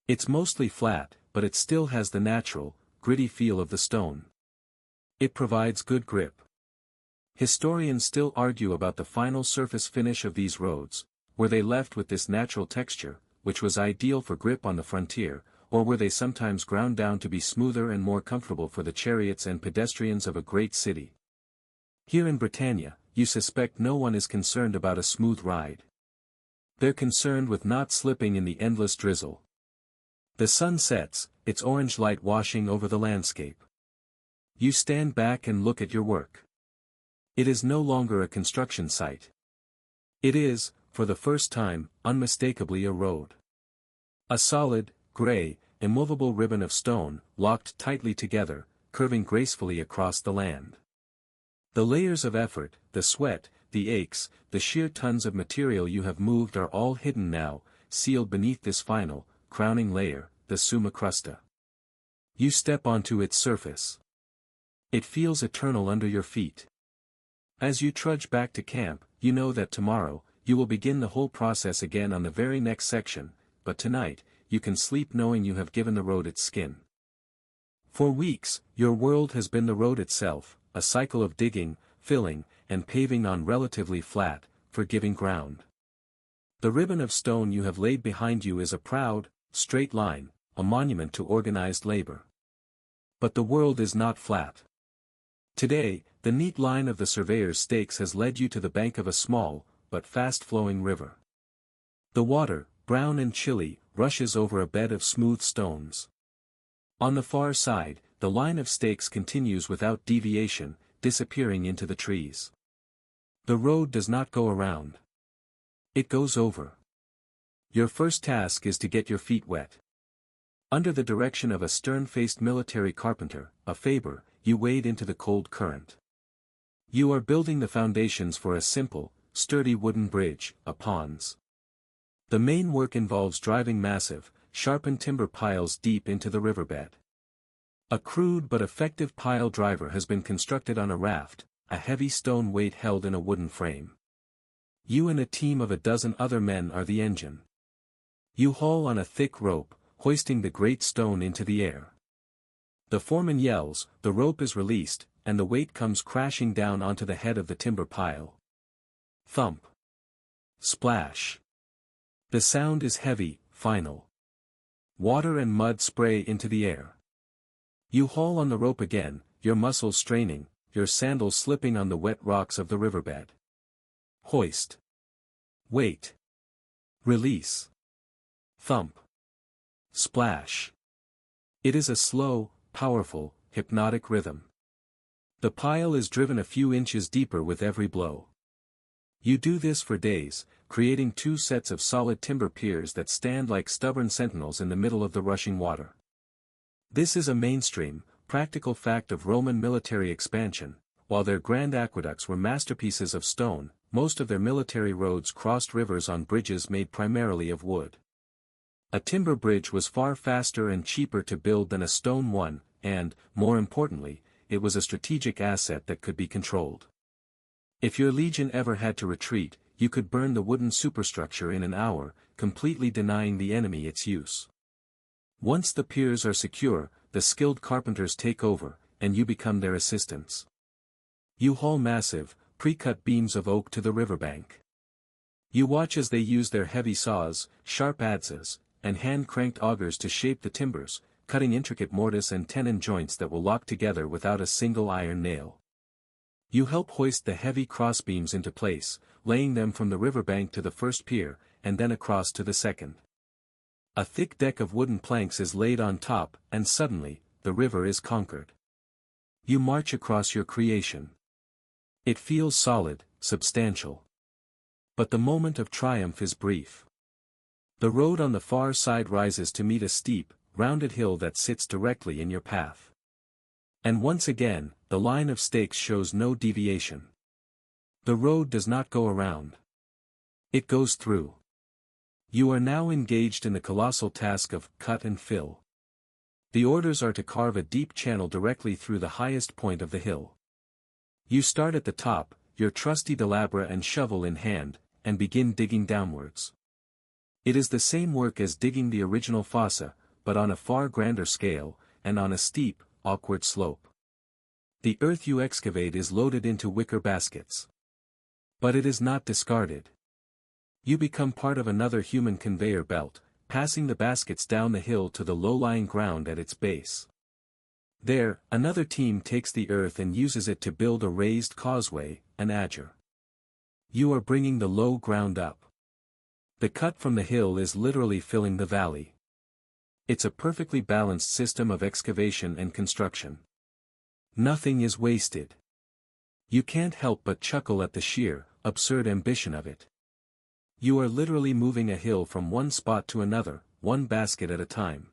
It's mostly flat, but it still has the natural, gritty feel of the stone. It provides good grip. Historians still argue about the final surface finish of these roads. Were they left with this natural texture, which was ideal for grip on the frontier, or were they sometimes ground down to be smoother and more comfortable for the chariots and pedestrians of a great city? Here in Britannia, you suspect no one is concerned about a smooth ride. They're concerned with not slipping in the endless drizzle. The sun sets, its orange light washing over the landscape. You stand back and look at your work. It is no longer a construction site. It is, for the first time, unmistakably a road. A solid, gray, immovable ribbon of stone, locked tightly together, curving gracefully across the land. The layers of effort, the sweat, the aches, the sheer tons of material you have moved are all hidden now, sealed beneath this final, crowning layer, the summa crusta. You step onto its surface. It feels eternal under your feet. As you trudge back to camp, you know that tomorrow, you will begin the whole process again on the very next section, but tonight, you can sleep knowing you have given the road its skin. For weeks, your world has been the road itself, a cycle of digging, filling, and paving on relatively flat, forgiving ground. The ribbon of stone you have laid behind you is a proud, straight line, a monument to organized labor. But the world is not flat. Today, the neat line of the surveyor's stakes has led you to the bank of a small, but fast-flowing river. The water, brown and chilly, rushes over a bed of smooth stones. On the far side, the line of stakes continues without deviation, disappearing into the trees. The road does not go around. It goes over. Your first task is to get your feet wet. Under the direction of a stern-faced military carpenter, a Faber, you wade into the cold current. You are building the foundations for a simple, sturdy wooden bridge, a pons. The main work involves driving massive, sharpened timber piles deep into the riverbed. A crude but effective pile driver has been constructed on a raft, a heavy stone weight held in a wooden frame. You and a team of a dozen other men are the engine. You haul on a thick rope, hoisting the great stone into the air. The foreman yells, the rope is released, and the weight comes crashing down onto the head of the timber pile. Thump. Splash. The sound is heavy, final. Water and mud spray into the air. You haul on the rope again, your muscles straining, your sandals slipping on the wet rocks of the riverbed. Hoist. Wait. Release. Thump. Splash. It is a slow, powerful, hypnotic rhythm. The pile is driven a few inches deeper with every blow. You do this for days, creating 2 sets of solid timber piers that stand like stubborn sentinels in the middle of the rushing water. This is a mainstream, practical fact of Roman military expansion. While their grand aqueducts were masterpieces of stone, most of their military roads crossed rivers on bridges made primarily of wood. A timber bridge was far faster and cheaper to build than a stone one, and, more importantly, it was a strategic asset that could be controlled. If your legion ever had to retreat, you could burn the wooden superstructure in an hour, completely denying the enemy its use. Once the piers are secure, the skilled carpenters take over, and you become their assistants. You haul massive, pre-cut beams of oak to the riverbank. You watch as they use their heavy saws, sharp adzes, and hand-cranked augers to shape the timbers, cutting intricate mortise and tenon joints that will lock together without a single iron nail. You help hoist the heavy crossbeams into place, laying them from the riverbank to the first pier, and then across to the second. A thick deck of wooden planks is laid on top, and suddenly, the river is conquered. You march across your creation. It feels solid, substantial. But the moment of triumph is brief. The road on the far side rises to meet a steep, rounded hill that sits directly in your path. And once again, the line of stakes shows no deviation. The road does not go around. It goes through. You are now engaged in the colossal task of cut and fill. The orders are to carve a deep channel directly through the highest point of the hill. You start at the top, your trusty delabra and shovel in hand, and begin digging downwards. It is the same work as digging the original fossa, but on a far grander scale, and on a steep, awkward slope. The earth you excavate is loaded into wicker baskets. But it is not discarded. You become part of another human conveyor belt, passing the baskets down the hill to the low-lying ground at its base. There, another team takes the earth and uses it to build a raised causeway, an adger. You are bringing the low ground up. The cut from the hill is literally filling the valley. It's a perfectly balanced system of excavation and construction. Nothing is wasted. You can't help but chuckle at the sheer, absurd ambition of it. You are literally moving a hill from one spot to another, one basket at a time.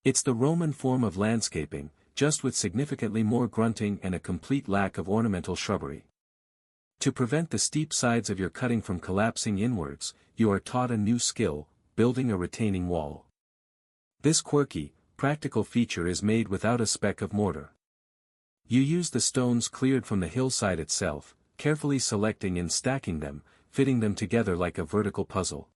It's the Roman form of landscaping, just with significantly more grunting and a complete lack of ornamental shrubbery. To prevent the steep sides of your cutting from collapsing inwards, you are taught a new skill, building a retaining wall. This quirky, practical feature is made without a speck of mortar. You use the stones cleared from the hillside itself, carefully selecting and stacking them, fitting them together like a vertical puzzle.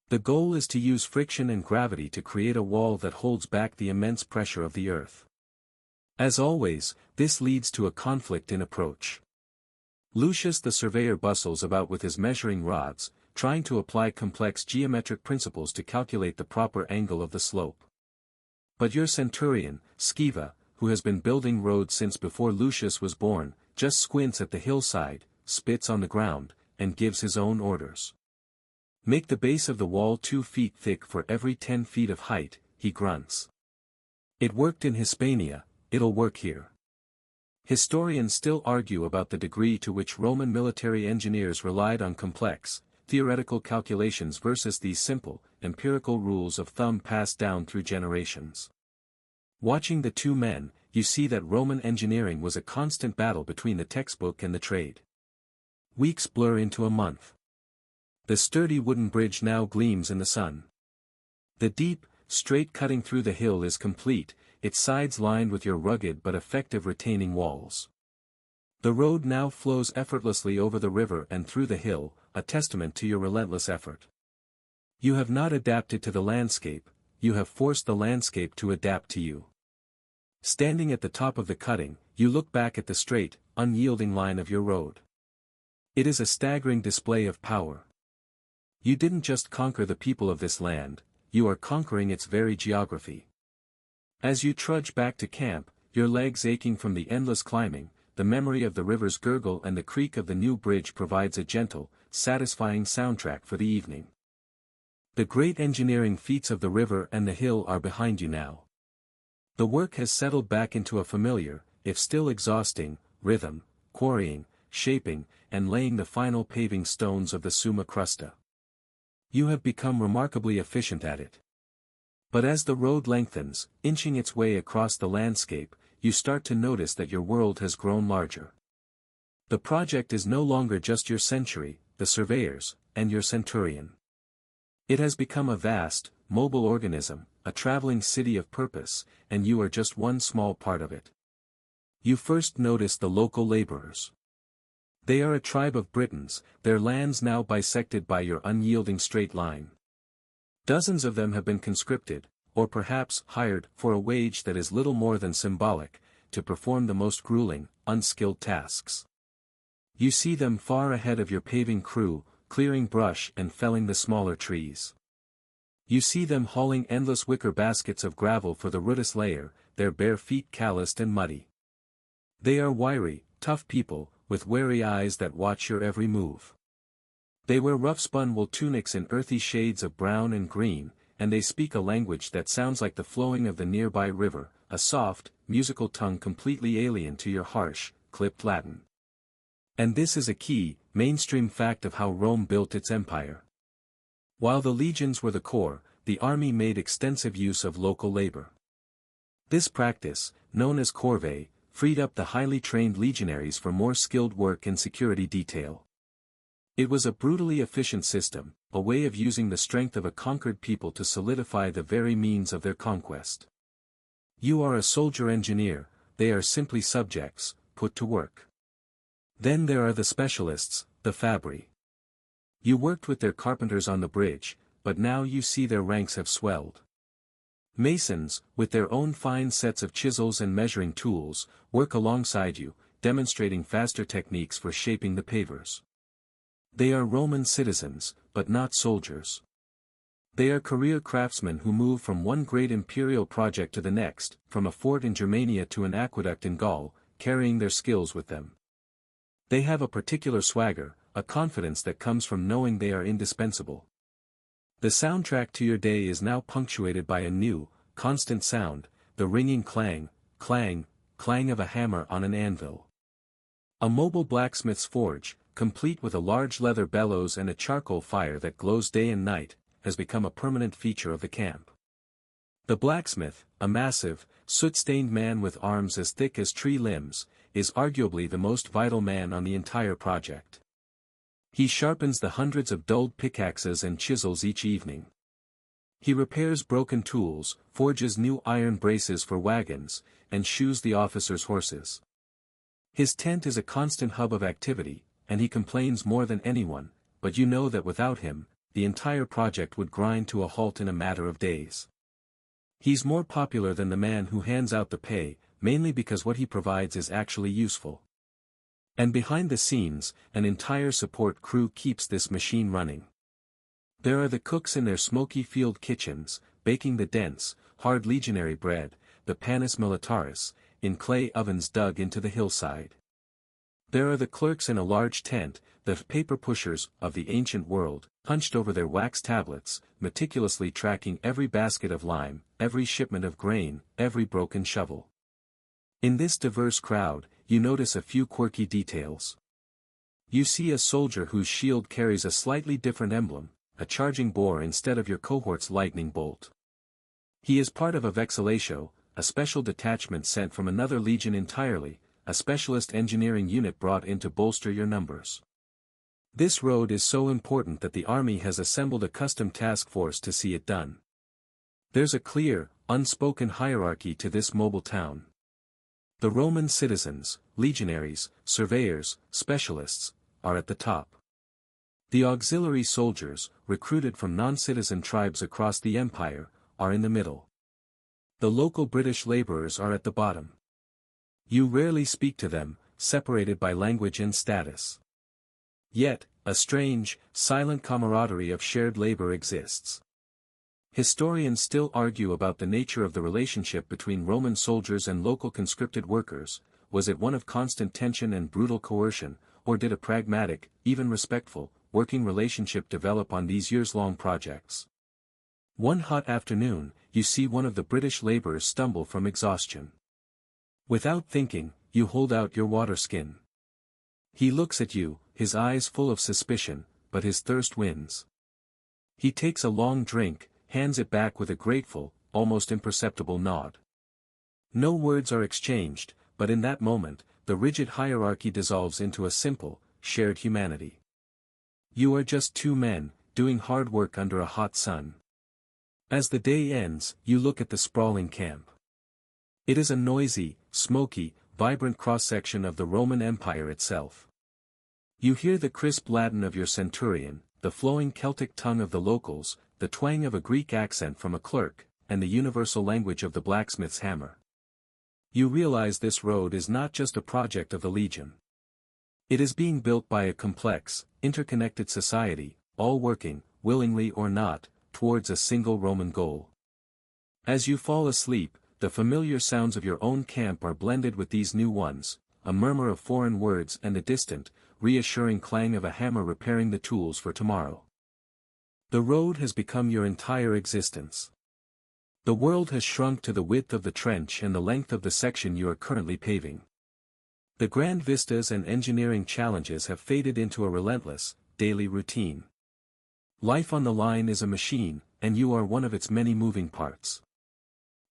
The goal is to use friction and gravity to create a wall that holds back the immense pressure of the earth. As always, this leads to a conflict in approach. Lucius the surveyor bustles about with his measuring rods, trying to apply complex geometric principles to calculate the proper angle of the slope. But your centurion, Scaeva, who has been building roads since before Lucius was born, just squints at the hillside, spits on the ground, and gives his own orders. Make the base of the wall 2 feet thick for every 10 feet of height, he grunts. It worked in Hispania, it'll work here. Historians still argue about the degree to which Roman military engineers relied on complex, theoretical calculations versus these simple, empirical rules of thumb passed down through generations. Watching the two men, you see that Roman engineering was a constant battle between the textbook and the trade. Weeks blur into a month. The sturdy wooden bridge now gleams in the sun. The deep, straight cutting through the hill is complete, its sides lined with your rugged but effective retaining walls. The road now flows effortlessly over the river and through the hill, a testament to your relentless effort. You have not adapted to the landscape, you have forced the landscape to adapt to you. Standing at the top of the cutting, you look back at the straight, unyielding line of your road. It is a staggering display of power. You didn't just conquer the people of this land, you are conquering its very geography. As you trudge back to camp, your legs aching from the endless climbing, the memory of the river's gurgle and the creak of the new bridge provides a gentle, satisfying soundtrack for the evening. The great engineering feats of the river and the hill are behind you now. The work has settled back into a familiar, if still exhausting, rhythm, quarrying, shaping, and laying the final paving stones of the Summa Crusta. You have become remarkably efficient at it. But as the road lengthens, inching its way across the landscape, you start to notice that your world has grown larger. The project is no longer just your century, the surveyors, and your centurion. It has become a vast, mobile organism, a traveling city of purpose, and you are just one small part of it. You first notice the local laborers. They are a tribe of Britons, their lands now bisected by your unyielding straight line. Dozens of them have been conscripted, or perhaps hired for a wage that is little more than symbolic, to perform the most grueling, unskilled tasks. You see them far ahead of your paving crew, clearing brush and felling the smaller trees. You see them hauling endless wicker baskets of gravel for the rootless layer, their bare feet calloused and muddy. They are wiry, tough people, with wary eyes that watch your every move. They wear rough-spun wool tunics in earthy shades of brown and green, and they speak a language that sounds like the flowing of the nearby river, a soft, musical tongue completely alien to your harsh, clipped Latin. And this is a key, mainstream fact of how Rome built its empire. While the legions were the core, the army made extensive use of local labor. This practice, known as corvée, freed up the highly trained legionaries for more skilled work and security detail. It was a brutally efficient system, a way of using the strength of a conquered people to solidify the very means of their conquest. You are a soldier engineer, they are simply subjects, put to work. Then there are the specialists, the fabbri. You worked with their carpenters on the bridge, but now you see their ranks have swelled. Masons, with their own fine sets of chisels and measuring tools, work alongside you, demonstrating faster techniques for shaping the pavers. They are Roman citizens, but not soldiers. They are career craftsmen who move from one great imperial project to the next, from a fort in Germania to an aqueduct in Gaul, carrying their skills with them. They have a particular swagger, a confidence that comes from knowing they are indispensable. The soundtrack to your day is now punctuated by a new, constant sound, the ringing clang, clang, clang of a hammer on an anvil. A mobile blacksmith's forge, complete with a large leather bellows and a charcoal fire that glows day and night, has become a permanent feature of the camp. The blacksmith, a massive, soot-stained man with arms as thick as tree limbs, is arguably the most vital man on the entire project. He sharpens the hundreds of dulled pickaxes and chisels each evening. He repairs broken tools, forges new iron braces for wagons, and shoes the officers' horses. His tent is a constant hub of activity, and he complains more than anyone, but you know that without him, the entire project would grind to a halt in a matter of days. He's more popular than the man who hands out the pay, mainly because what he provides is actually useful. And behind the scenes, an entire support crew keeps this machine running. There are the cooks in their smoky field kitchens, baking the dense, hard legionary bread, the panis militaris, in clay ovens dug into the hillside. There are the clerks in a large tent, the paper pushers of the ancient world, hunched over their wax tablets, meticulously tracking every basket of lime, every shipment of grain, every broken shovel. In this diverse crowd, you notice a few quirky details. You see a soldier whose shield carries a slightly different emblem, a charging boar instead of your cohort's lightning bolt. He is part of a vexillatio, a special detachment sent from another legion entirely, a specialist engineering unit brought in to bolster your numbers. This road is so important that the army has assembled a custom task force to see it done. There's a clear, unspoken hierarchy to this mobile town. The Roman citizens, legionaries, surveyors, specialists, are at the top. The auxiliary soldiers, recruited from non-citizen tribes across the empire, are in the middle. The local British laborers are at the bottom. You rarely speak to them, separated by language and status. Yet, a strange, silent camaraderie of shared labor exists. Historians still argue about the nature of the relationship between Roman soldiers and local conscripted workers. Was it one of constant tension and brutal coercion, or did a pragmatic, even respectful, working relationship develop on these years-long projects? One hot afternoon, you see one of the British laborers stumble from exhaustion. Without thinking, you hold out your water skin. He looks at you, his eyes full of suspicion, but his thirst wins. He takes a long drink, hands it back with a grateful, almost imperceptible nod. No words are exchanged, but in that moment, the rigid hierarchy dissolves into a simple, shared humanity. You are just two men, doing hard work under a hot sun. As the day ends, you look at the sprawling camp. It is a noisy, smoky, vibrant cross-section of the Roman Empire itself. You hear the crisp Latin of your centurion, the flowing Celtic tongue of the locals, the twang of a Greek accent from a clerk, and the universal language of the blacksmith's hammer. You realize this road is not just a project of the Legion. It is being built by a complex, interconnected society, all working, willingly or not, towards a single Roman goal. As you fall asleep, the familiar sounds of your own camp are blended with these new ones, a murmur of foreign words and the distant, reassuring clang of a hammer repairing the tools for tomorrow. The road has become your entire existence. The world has shrunk to the width of the trench and the length of the section you are currently paving. The grand vistas and engineering challenges have faded into a relentless, daily routine. Life on the line is a machine, and you are one of its many moving parts.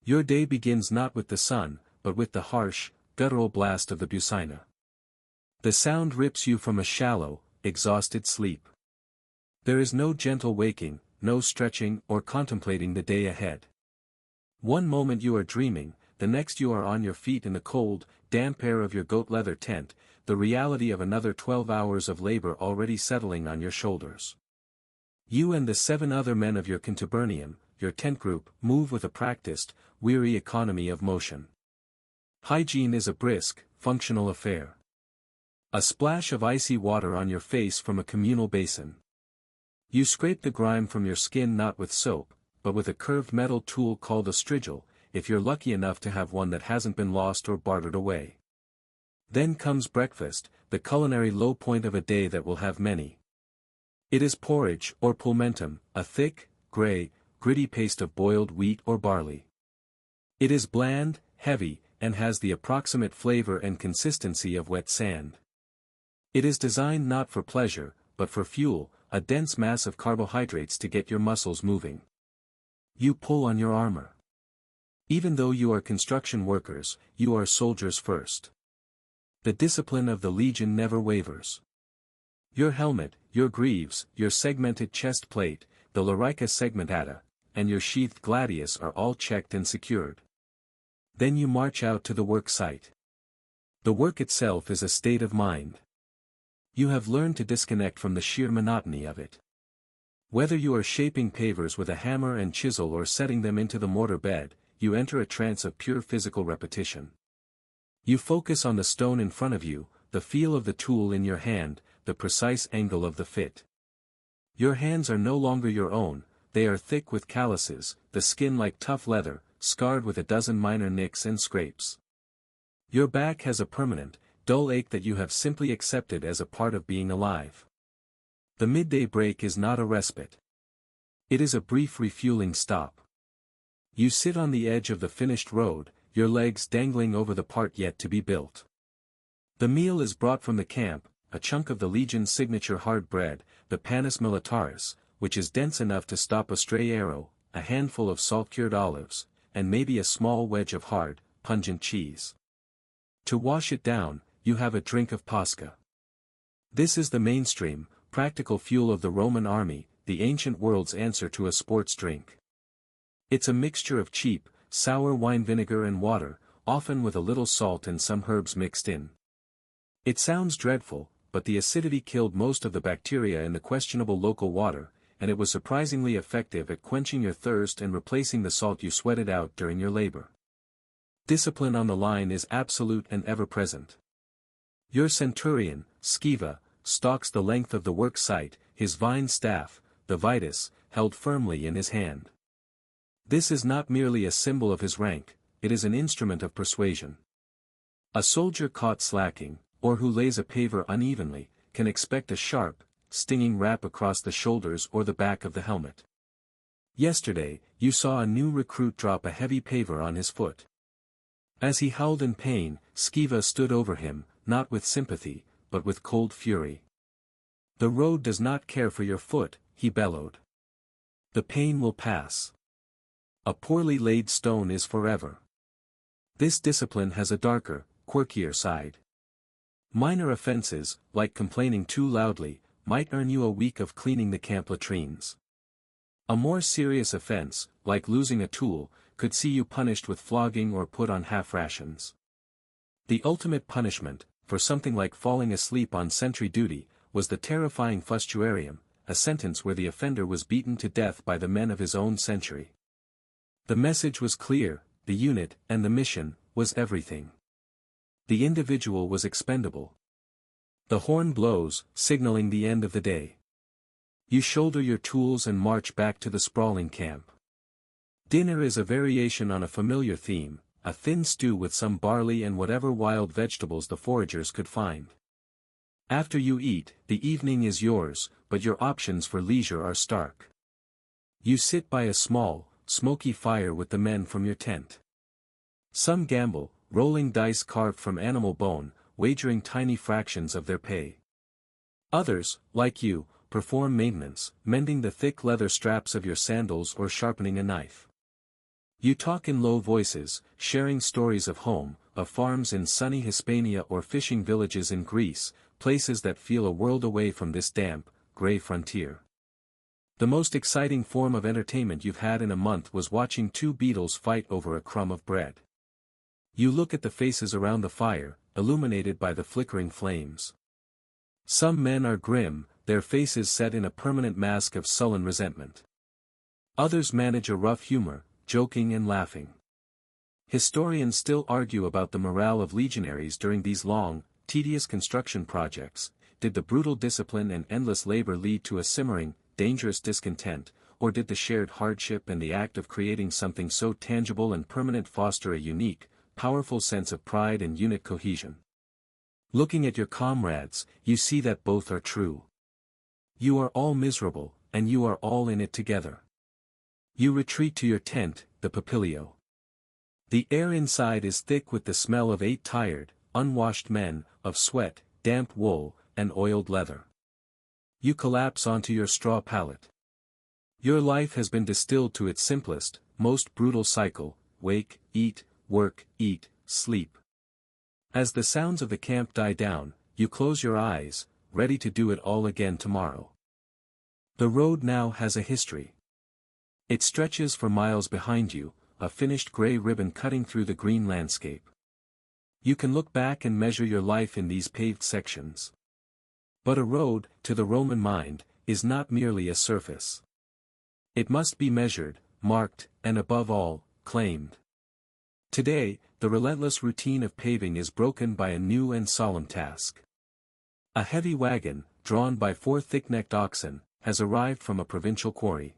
Your day begins not with the sun, but with the harsh, guttural blast of the bucina. The sound rips you from a shallow, exhausted sleep. There is no gentle waking, no stretching or contemplating the day ahead. One moment you are dreaming, the next you are on your feet in the cold, damp air of your goat leather tent, the reality of another 12 hours of labor already settling on your shoulders. You and the 7 other men of your contubernium, your tent group, move with a practiced, weary economy of motion. Hygiene is a brisk, functional affair. A splash of icy water on your face from a communal basin. You scrape the grime from your skin not with soap, but with a curved metal tool called a strigil, if you're lucky enough to have one that hasn't been lost or bartered away. Then comes breakfast, the culinary low point of a day that will have many. It is porridge or pulmentum, a thick, gray, gritty paste of boiled wheat or barley. It is bland, heavy, and has the approximate flavor and consistency of wet sand. It is designed not for pleasure, but for fuel, a dense mass of carbohydrates to get your muscles moving. You pull on your armor. Even though you are construction workers, you are soldiers first. The discipline of the Legion never wavers. Your helmet, your greaves, your segmented chest plate, the lorica segmentata, and your sheathed gladius are all checked and secured. Then you march out to the work site. The work itself is a state of mind. You have learned to disconnect from the sheer monotony of it. Whether you are shaping pavers with a hammer and chisel or setting them into the mortar bed, you enter a trance of pure physical repetition. You focus on the stone in front of you, the feel of the tool in your hand, the precise angle of the fit. Your hands are no longer your own, they are thick with calluses, the skin like tough leather, scarred with a dozen minor nicks and scrapes. Your back has a permanent, dull ache that you have simply accepted as a part of being alive. The midday break is not a respite. It is a brief refueling stop. You sit on the edge of the finished road, your legs dangling over the part yet to be built. The meal is brought from the camp, a chunk of the Legion's signature hard bread, the panis militaris, which is dense enough to stop a stray arrow, a handful of salt-cured olives, and maybe a small wedge of hard, pungent cheese. To wash it down, you have a drink of Pascha. This is the mainstream, practical fuel of the Roman army, the ancient world's answer to a sports drink. It's a mixture of cheap, sour wine vinegar and water, often with a little salt and some herbs mixed in. It sounds dreadful, but the acidity killed most of the bacteria in the questionable local water, and it was surprisingly effective at quenching your thirst and replacing the salt you sweated out during your labor. Discipline on the line is absolute and ever-present. Your centurion, Skiva, stalks the length of the work site, his vine staff, the vitus, held firmly in his hand. This is not merely a symbol of his rank, it is an instrument of persuasion. A soldier caught slacking, or who lays a paver unevenly, can expect a sharp, stinging rap across the shoulders or the back of the helmet. Yesterday, you saw a new recruit drop a heavy paver on his foot. As he howled in pain, Skiva stood over him, not with sympathy, but with cold fury. "The road does not care for your foot," he bellowed. "The pain will pass. A poorly laid stone is forever." This discipline has a darker, quirkier side. Minor offenses, like complaining too loudly, might earn you a week of cleaning the camp latrines. A more serious offense, like losing a tool, could see you punished with flogging or put on half rations. The ultimate punishment, for something like falling asleep on sentry duty, was the terrifying fustuarium, a sentence where the offender was beaten to death by the men of his own century. The message was clear, the unit, and the mission, was everything. The individual was expendable. The horn blows, signaling the end of the day. You shoulder your tools and march back to the sprawling camp. Dinner is a variation on a familiar theme, a thin stew with some barley and whatever wild vegetables the foragers could find. After you eat, the evening is yours, but your options for leisure are stark. You sit by a small, smoky fire with the men from your tent. Some gamble, rolling dice carved from animal bone, wagering tiny fractions of their pay. Others, like you, perform maintenance, mending the thick leather straps of your sandals or sharpening a knife. You talk in low voices, sharing stories of home, of farms in sunny Hispania or fishing villages in Greece, places that feel a world away from this damp, gray frontier. The most exciting form of entertainment you've had in a month was watching two beetles fight over a crumb of bread. You look at the faces around the fire, illuminated by the flickering flames. Some men are grim, their faces set in a permanent mask of sullen resentment. Others manage a rough humor, joking and laughing. Historians still argue about the morale of legionaries during these long, tedious construction projects. Did the brutal discipline and endless labor lead to a simmering, dangerous discontent, or did the shared hardship and the act of creating something so tangible and permanent foster a unique, powerful sense of pride and unit cohesion? Looking at your comrades, you see that both are true. You are all miserable, and you are all in it together. You retreat to your tent, the Papilio. The air inside is thick with the smell of 8 tired, unwashed men, of sweat, damp wool, and oiled leather. You collapse onto your straw pallet. Your life has been distilled to its simplest, most brutal cycle: wake, eat, work, eat, sleep. As the sounds of the camp die down, you close your eyes, ready to do it all again tomorrow. The road now has a history. It stretches for miles behind you, a finished gray ribbon cutting through the green landscape. You can look back and measure your life in these paved sections. But a road, to the Roman mind, is not merely a surface. It must be measured, marked, and above all, claimed. Today, the relentless routine of paving is broken by a new and solemn task. A heavy wagon, drawn by 4 thick-necked oxen, has arrived from a provincial quarry.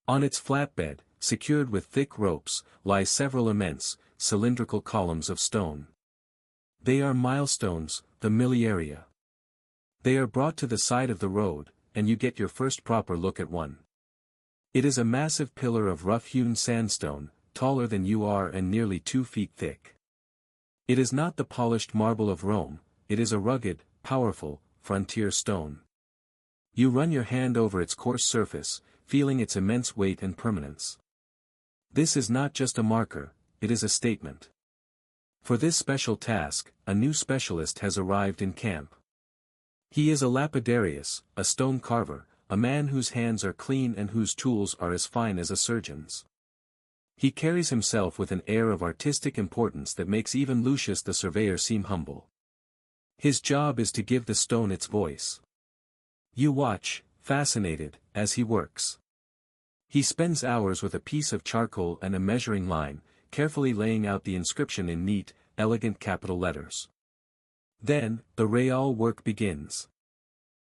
On its flatbed, secured with thick ropes, lie several immense, cylindrical columns of stone. They are milestones, the miliaria. They are brought to the side of the road, and you get your first proper look at one. It is a massive pillar of rough-hewn sandstone, taller than you are and nearly 2 feet thick. It is not the polished marble of Rome, it is a rugged, powerful, frontier stone. You run your hand over its coarse surface, feeling its immense weight and permanence. This is not just a marker, it is a statement. For this special task, a new specialist has arrived in camp. He is a lapidarius, a stone carver, a man whose hands are clean and whose tools are as fine as a surgeon's. He carries himself with an air of artistic importance that makes even Lucius the surveyor seem humble. His job is to give the stone its voice. You watch, fascinated, as he works. He spends hours with a piece of charcoal and a measuring line, carefully laying out the inscription in neat, elegant capital letters. Then, the real work begins.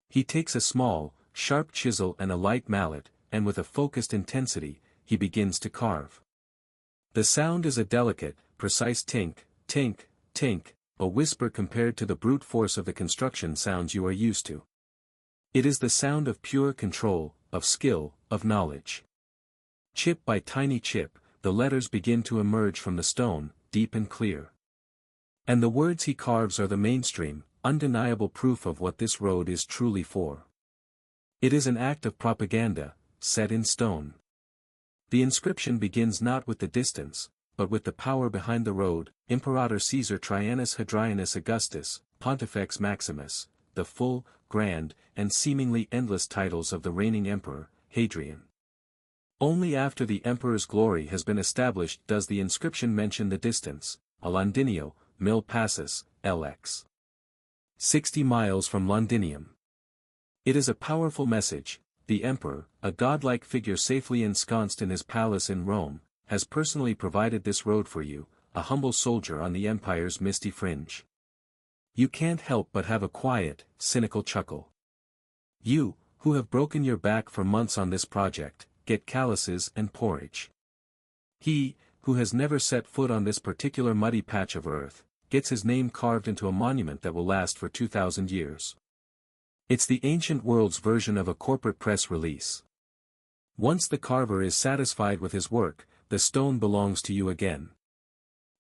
He takes a small, sharp chisel and a light mallet, and with a focused intensity, he begins to carve. The sound is a delicate, precise tink, tink, tink, a whisper compared to the brute force of the construction sounds you are used to. It is the sound of pure control, of skill, of knowledge. Chip by tiny chip, the letters begin to emerge from the stone, deep and clear. And the words he carves are the mainstream, undeniable proof of what this road is truly for. It is an act of propaganda, set in stone. The inscription begins not with the distance, but with the power behind the road, Imperator Caesar Trajanus Hadrianus Augustus, Pontifex Maximus, the full, grand, and seemingly endless titles of the reigning emperor, Hadrian. Only after the emperor's glory has been established does the inscription mention the distance, a Londinio, mil passus, lx. 60 miles from Londinium. It is a powerful message. The emperor, a godlike figure safely ensconced in his palace in Rome, has personally provided this road for you, a humble soldier on the empire's misty fringe. You can't help but have a quiet, cynical chuckle. You, who have broken your back for months on this project, get calluses and porridge. He, who has never set foot on this particular muddy patch of earth, gets his name carved into a monument that will last for 2,000 years. It's the ancient world's version of a corporate press release. Once the carver is satisfied with his work, the stone belongs to you again.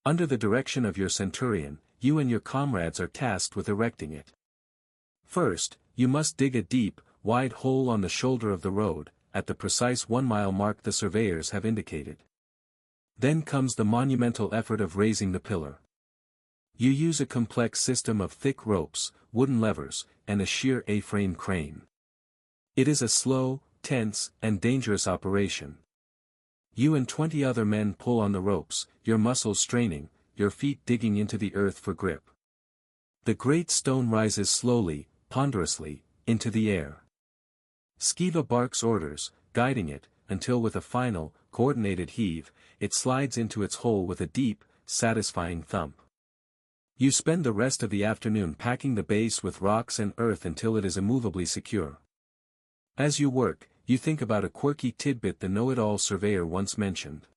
Under the direction of your centurion, you and your comrades are tasked with erecting it. First, you must dig a deep, wide hole on the shoulder of the road, at the precise 1-mile mark the surveyors have indicated. Then comes the monumental effort of raising the pillar. You use a complex system of thick ropes, wooden levers, and a sheer A-frame crane. It is a slow, tense, and dangerous operation. You and 20 other men pull on the ropes, your muscles straining, your feet digging into the earth for grip. The great stone rises slowly, ponderously, into the air. Skiva barks orders, guiding it, until with a final, coordinated heave, it slides into its hole with a deep, satisfying thump. You spend the rest of the afternoon packing the base with rocks and earth until it is immovably secure. As you work, you think about a quirky tidbit the know-it-all surveyor once mentioned.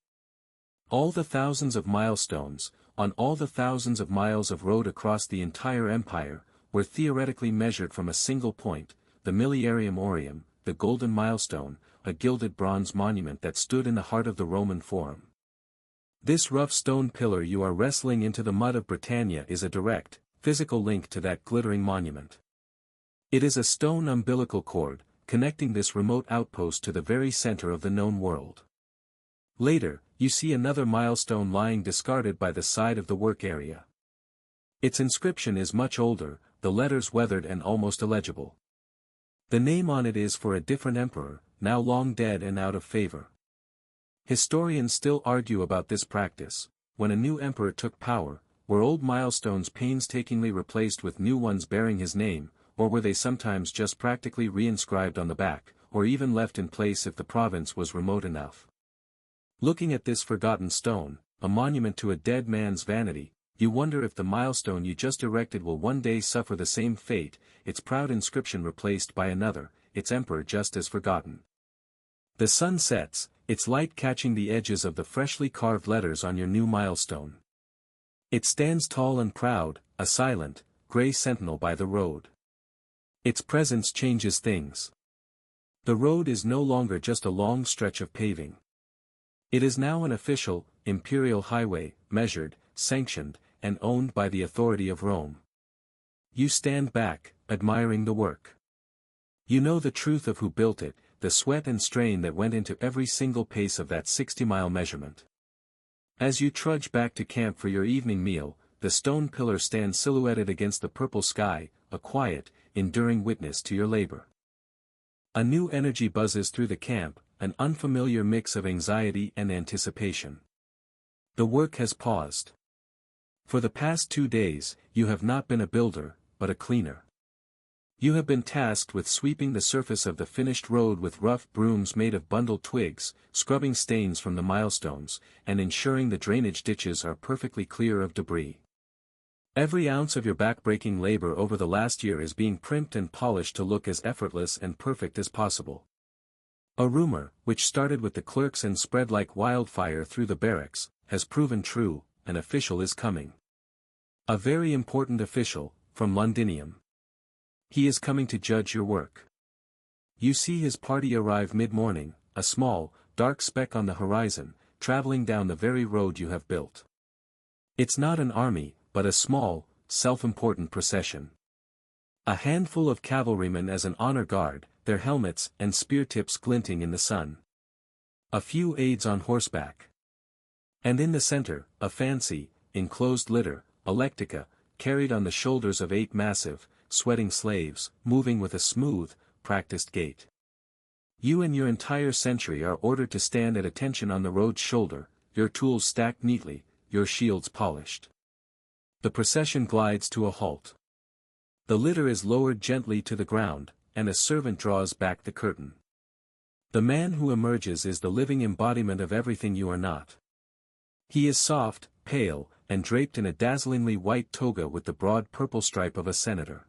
All the thousands of milestones, on all the thousands of miles of road across the entire empire, were theoretically measured from a single point, the Milliarium Aureum, the golden milestone, a gilded bronze monument that stood in the heart of the Roman Forum. This rough stone pillar you are wrestling into the mud of Britannia is a direct, physical link to that glittering monument. It is a stone umbilical cord, connecting this remote outpost to the very center of the known world. Later, you see another milestone lying discarded by the side of the work area. Its inscription is much older, the letters weathered and almost illegible. The name on it is for a different emperor, now long dead and out of favor. Historians still argue about this practice. When a new emperor took power, were old milestones painstakingly replaced with new ones bearing his name, or were they sometimes just practically reinscribed on the back, or even left in place if the province was remote enough? Looking at this forgotten stone, a monument to a dead man's vanity, you wonder if the milestone you just erected will one day suffer the same fate, its proud inscription replaced by another, its emperor just as forgotten. The sun sets, its light catching the edges of the freshly carved letters on your new milestone. It stands tall and proud, a silent, gray sentinel by the road. Its presence changes things. The road is no longer just a long stretch of paving. It is now an official, imperial highway, measured, sanctioned, and owned by the authority of Rome. You stand back, admiring the work. You know the truth of who built it, the sweat and strain that went into every single pace of that 60-mile measurement. As you trudge back to camp for your evening meal, the stone pillar stands silhouetted against the purple sky, a quiet, enduring witness to your labor. A new energy buzzes through the camp, an unfamiliar mix of anxiety and anticipation. The work has paused. For the past 2 days, you have not been a builder, but a cleaner. You have been tasked with sweeping the surface of the finished road with rough brooms made of bundled twigs, scrubbing stains from the milestones, and ensuring the drainage ditches are perfectly clear of debris. Every ounce of your back-breaking labor over the last year is being primed and polished to look as effortless and perfect as possible. A rumor, which started with the clerks and spread like wildfire through the barracks, has proven true: an official is coming. A very important official, from Londinium. He is coming to judge your work. You see his party arrive mid-morning, a small, dark speck on the horizon, traveling down the very road you have built. It's not an army, but a small, self-important procession. A handful of cavalrymen as an honor guard, their helmets and spear tips glinting in the sun. A few aides on horseback. And in the center, a fancy, enclosed litter, electica, carried on the shoulders of 8 massive, sweating slaves, moving with a smooth, practiced gait. You and your entire century are ordered to stand at attention on the road's shoulder, your tools stacked neatly, your shields polished. The procession glides to a halt. The litter is lowered gently to the ground, and a servant draws back the curtain. The man who emerges is the living embodiment of everything you are not. He is soft, pale, and draped in a dazzlingly white toga with the broad purple stripe of a senator.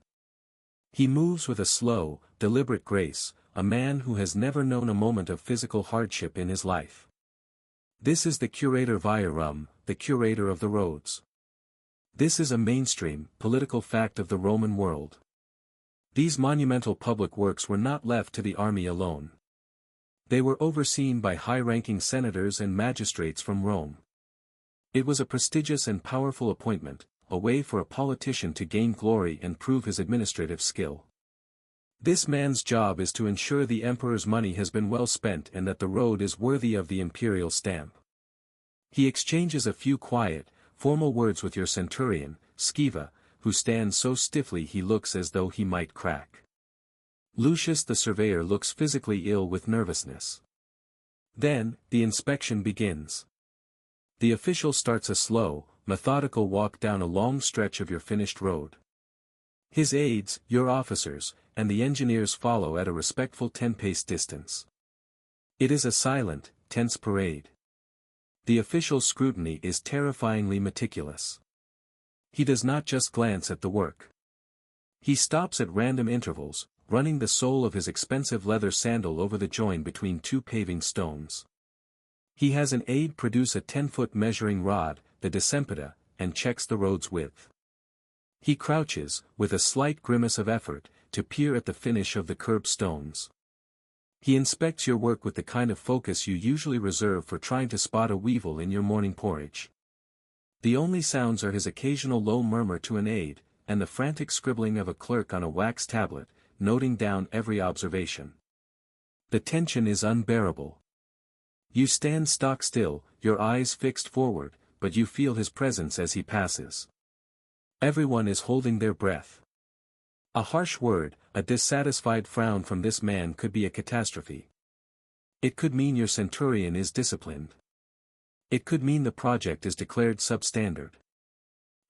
He moves with a slow, deliberate grace, a man who has never known a moment of physical hardship in his life. This is the curator viarum, the curator of the roads. This is a mainstream, political fact of the Roman world. These monumental public works were not left to the army alone. They were overseen by high-ranking senators and magistrates from Rome. It was a prestigious and powerful appointment, a way for a politician to gain glory and prove his administrative skill. This man's job is to ensure the emperor's money has been well spent and that the road is worthy of the imperial stamp. He exchanges a few quiet, formal words with your centurion, Scaeva, who stands so stiffly he looks as though he might crack. Lucius the surveyor looks physically ill with nervousness. Then, the inspection begins. The official starts a slow, methodical walk down a long stretch of your finished road. His aides, your officers, and the engineers follow at a respectful 10-pace distance. It is a silent, tense parade. The official's scrutiny is terrifyingly meticulous. He does not just glance at the work. He stops at random intervals, running the sole of his expensive leather sandal over the join between 2 paving stones. He has an aide produce a 10-foot measuring rod, the desempita, and checks the road's width. He crouches, with a slight grimace of effort, to peer at the finish of the curb stones. He inspects your work with the kind of focus you usually reserve for trying to spot a weevil in your morning porridge. The only sounds are his occasional low murmur to an aide, and the frantic scribbling of a clerk on a wax tablet, noting down every observation. The tension is unbearable. You stand stock still, your eyes fixed forward, but you feel his presence as he passes. Everyone is holding their breath. A harsh word, a dissatisfied frown from this man could be a catastrophe. It could mean your centurion is disciplined. It could mean the project is declared substandard.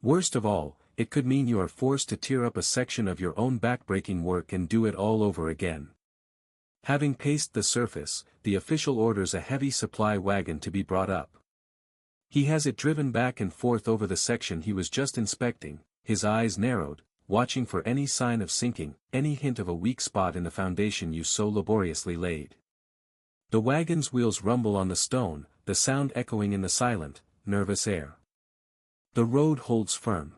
Worst of all, it could mean you are forced to tear up a section of your own backbreaking work and do it all over again. Having paced the surface, the official orders a heavy supply wagon to be brought up. He has it driven back and forth over the section he was just inspecting, his eyes narrowed, watching for any sign of sinking, any hint of a weak spot in the foundation you so laboriously laid. The wagon's wheels rumble on the stone, the sound echoing in the silent, nervous air. The road holds firm.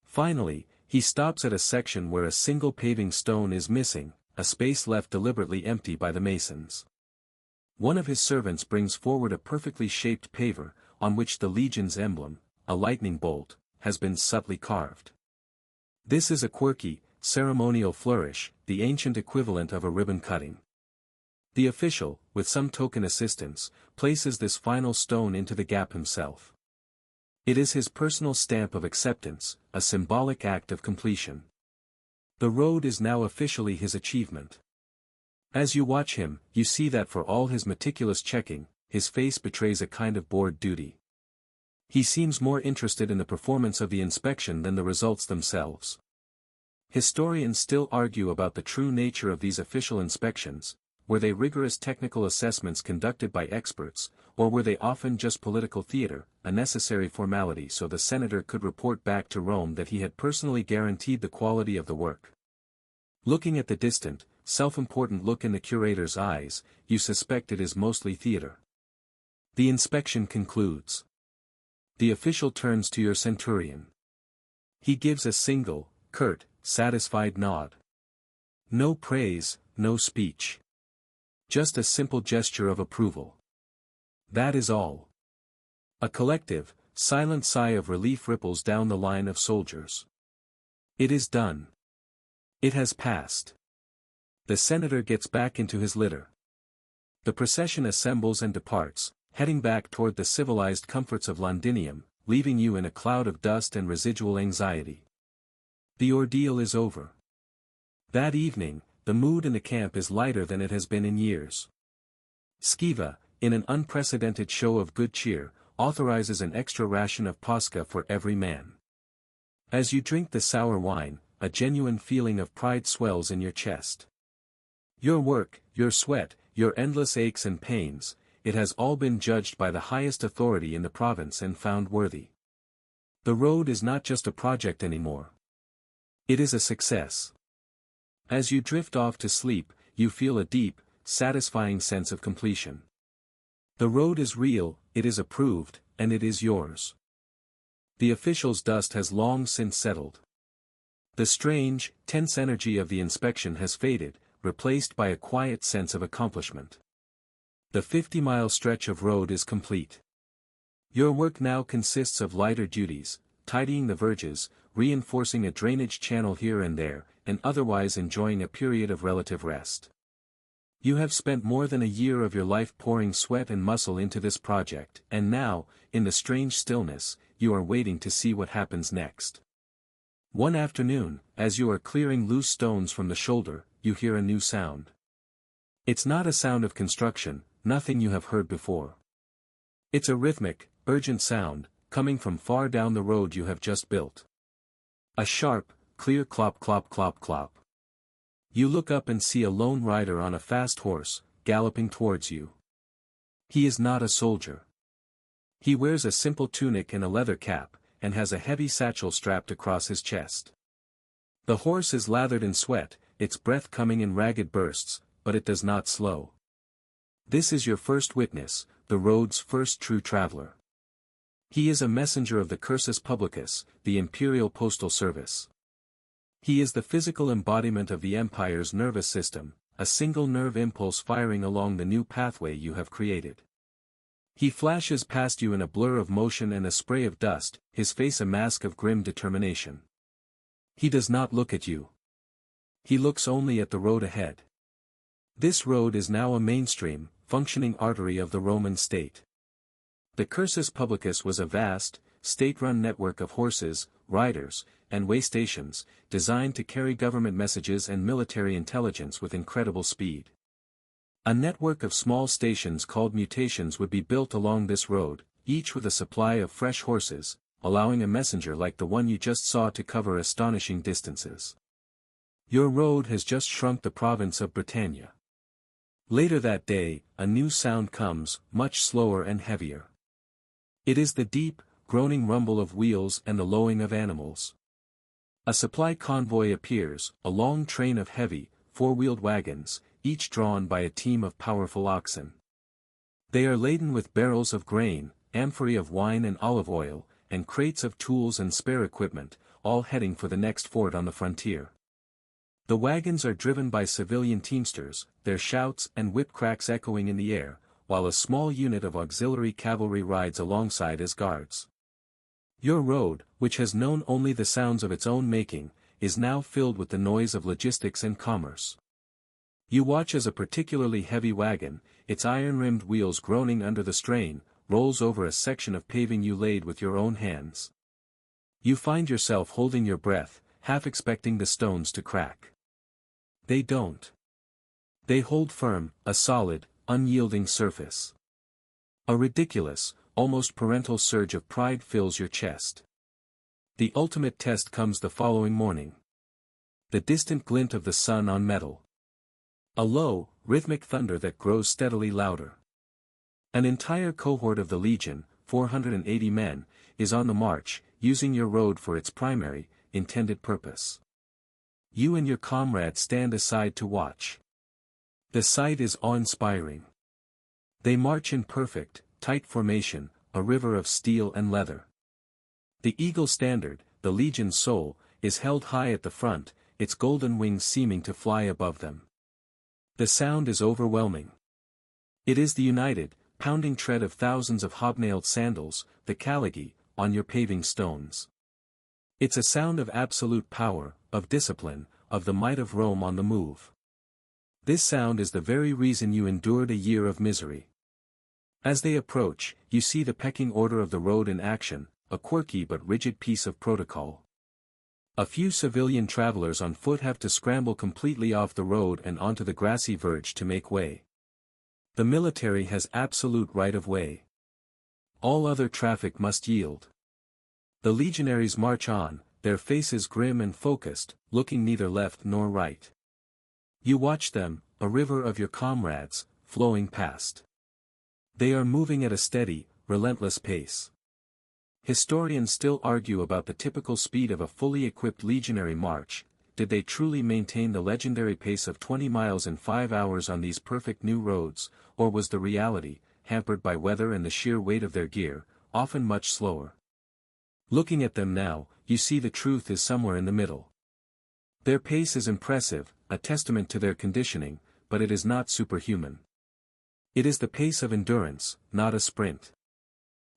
Finally, he stops at a section where a single paving stone is missing, a space left deliberately empty by the masons. One of his servants brings forward a perfectly shaped paver, on which the legion's emblem, a lightning bolt, has been subtly carved. This is a quirky, ceremonial flourish, the ancient equivalent of a ribbon cutting. The official, with some token assistance, places this final stone into the gap himself. It is his personal stamp of acceptance, a symbolic act of completion. The road is now officially his achievement. As you watch him, you see that for all his meticulous checking, his face betrays a kind of bored duty. He seems more interested in the performance of the inspection than the results themselves. Historians still argue about the true nature of these official inspections. Were they rigorous technical assessments conducted by experts, or were they often just political theater, a necessary formality so the senator could report back to Rome that he had personally guaranteed the quality of the work? Looking at the distant, self-important look in the curator's eyes, you suspect it is mostly theater. The inspection concludes. The official turns to your centurion. He gives a single, curt, satisfied nod. No praise, no speech. Just a simple gesture of approval. That is all. A collective, silent sigh of relief ripples down the line of soldiers. It is done. It has passed. The senator gets back into his litter. The procession assembles and departs, heading back toward the civilized comforts of Londinium, leaving you in a cloud of dust and residual anxiety. The ordeal is over. That evening, the mood in the camp is lighter than it has been in years. Skiva, in an unprecedented show of good cheer, authorizes an extra ration of Posca for every man. As you drink the sour wine, a genuine feeling of pride swells in your chest. Your work, your sweat, your endless aches and pains, it has all been judged by the highest authority in the province and found worthy. The road is not just a project anymore. It is a success. As you drift off to sleep, you feel a deep, satisfying sense of completion. The road is real, it is approved, and it is yours. The official's dust has long since settled. The strange, tense energy of the inspection has faded, replaced by a quiet sense of accomplishment. The 50-mile stretch of road is complete. Your work now consists of lighter duties, tidying the verges, reinforcing a drainage channel here and there, and otherwise enjoying a period of relative rest. You have spent more than a year of your life pouring sweat and muscle into this project, and now, in the strange stillness, you are waiting to see what happens next. One afternoon, as you are clearing loose stones from the shoulder, you hear a new sound. It's not a sound of construction, nothing you have heard before. It's a rhythmic, urgent sound, coming from far down the road you have just built. A sharp, clear clop clop clop clop. You look up and see a lone rider on a fast horse, galloping towards you. He is not a soldier. He wears a simple tunic and a leather cap, and has a heavy satchel strapped across his chest. The horse is lathered in sweat, its breath coming in ragged bursts, but it does not slow. This is your first witness, the road's first true traveler. He is a messenger of the cursus publicus, the imperial postal service. He is the physical embodiment of the empire's nervous system, a single nerve impulse firing along the new pathway you have created. He flashes past you in a blur of motion and a spray of dust, his face a mask of grim determination. He does not look at you. He looks only at the road ahead. This road is now a mainstream, functioning artery of the Roman state. The cursus publicus was a vast, state-run network of horses, riders, and way stations, designed to carry government messages and military intelligence with incredible speed. A network of small stations called mutations would be built along this road, each with a supply of fresh horses, allowing a messenger like the one you just saw to cover astonishing distances. Your road has just shrunk the province of Britannia. Later that day, a new sound comes, much slower and heavier. It is the deep, groaning rumble of wheels and the lowing of animals. A supply convoy appears, a long train of heavy, four-wheeled wagons, each drawn by a team of powerful oxen. They are laden with barrels of grain, amphorae of wine and olive oil, and crates of tools and spare equipment, all heading for the next fort on the frontier. The wagons are driven by civilian teamsters, their shouts and whip cracks echoing in the air, while a small unit of auxiliary cavalry rides alongside as guards. Your road, which has known only the sounds of its own making, is now filled with the noise of logistics and commerce. You watch as a particularly heavy wagon, its iron-rimmed wheels groaning under the strain, rolls over a section of paving you laid with your own hands. You find yourself holding your breath, half expecting the stones to crack. They don't. They hold firm, a solid, unyielding surface. A ridiculous, almost parental surge of pride fills your chest. The ultimate test comes the following morning. The distant glint of the sun on metal. A low, rhythmic thunder that grows steadily louder. An entire cohort of the Legion, 480 men, is on the march, using your road for its primary, intended purpose. You and your comrades stand aside to watch. The sight is awe-inspiring. They march in perfect, tight formation, a river of steel and leather. The eagle standard, the Legion's soul, is held high at the front, its golden wings seeming to fly above them. The sound is overwhelming. It is the united, pounding tread of thousands of hobnailed sandals, the caligae, on your paving stones. It's a sound of absolute power, of discipline, of the might of Rome on the move. This sound is the very reason you endured a year of misery. As they approach, you see the pecking order of the road in action, a quirky but rigid piece of protocol. A few civilian travelers on foot have to scramble completely off the road and onto the grassy verge to make way. The military has absolute right of way. All other traffic must yield. The legionaries march on, their faces grim and focused, looking neither left nor right. You watch them, a river of your comrades, flowing past. They are moving at a steady, relentless pace. Historians still argue about the typical speed of a fully equipped legionary march. Did they truly maintain the legendary pace of 20 miles in 5 hours on these perfect new roads, or was the reality, hampered by weather and the sheer weight of their gear, often much slower? Looking at them now, you see the truth is somewhere in the middle. Their pace is impressive, a testament to their conditioning, but it is not superhuman. It is the pace of endurance, not a sprint.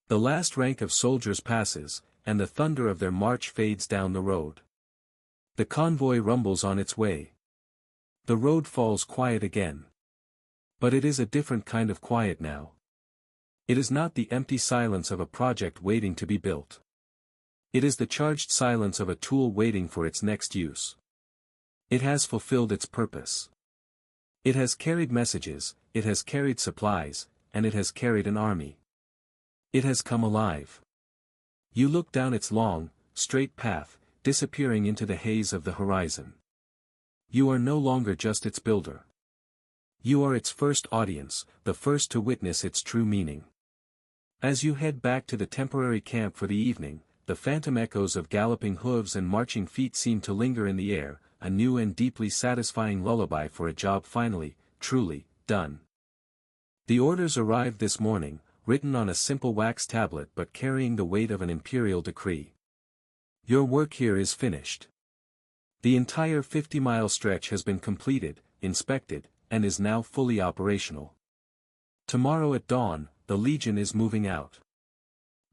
The last rank of soldiers passes, and the thunder of their march fades down the road. The convoy rumbles on its way. The road falls quiet again. But it is a different kind of quiet now. It is not the empty silence of a project waiting to be built. It is the charged silence of a tool waiting for its next use. It has fulfilled its purpose. It has carried messages, it has carried supplies, and it has carried an army. It has come alive. You look down its long, straight path, disappearing into the haze of the horizon. You are no longer just its builder. You are its first audience, the first to witness its true meaning. As you head back to the temporary camp for the evening, the phantom echoes of galloping hooves and marching feet seem to linger in the air, a new and deeply satisfying lullaby for a job finally, truly, done. The orders arrived this morning, written on a simple wax tablet but carrying the weight of an imperial decree. Your work here is finished. The entire 50-mile stretch has been completed, inspected, and is now fully operational. Tomorrow at dawn, the Legion is moving out.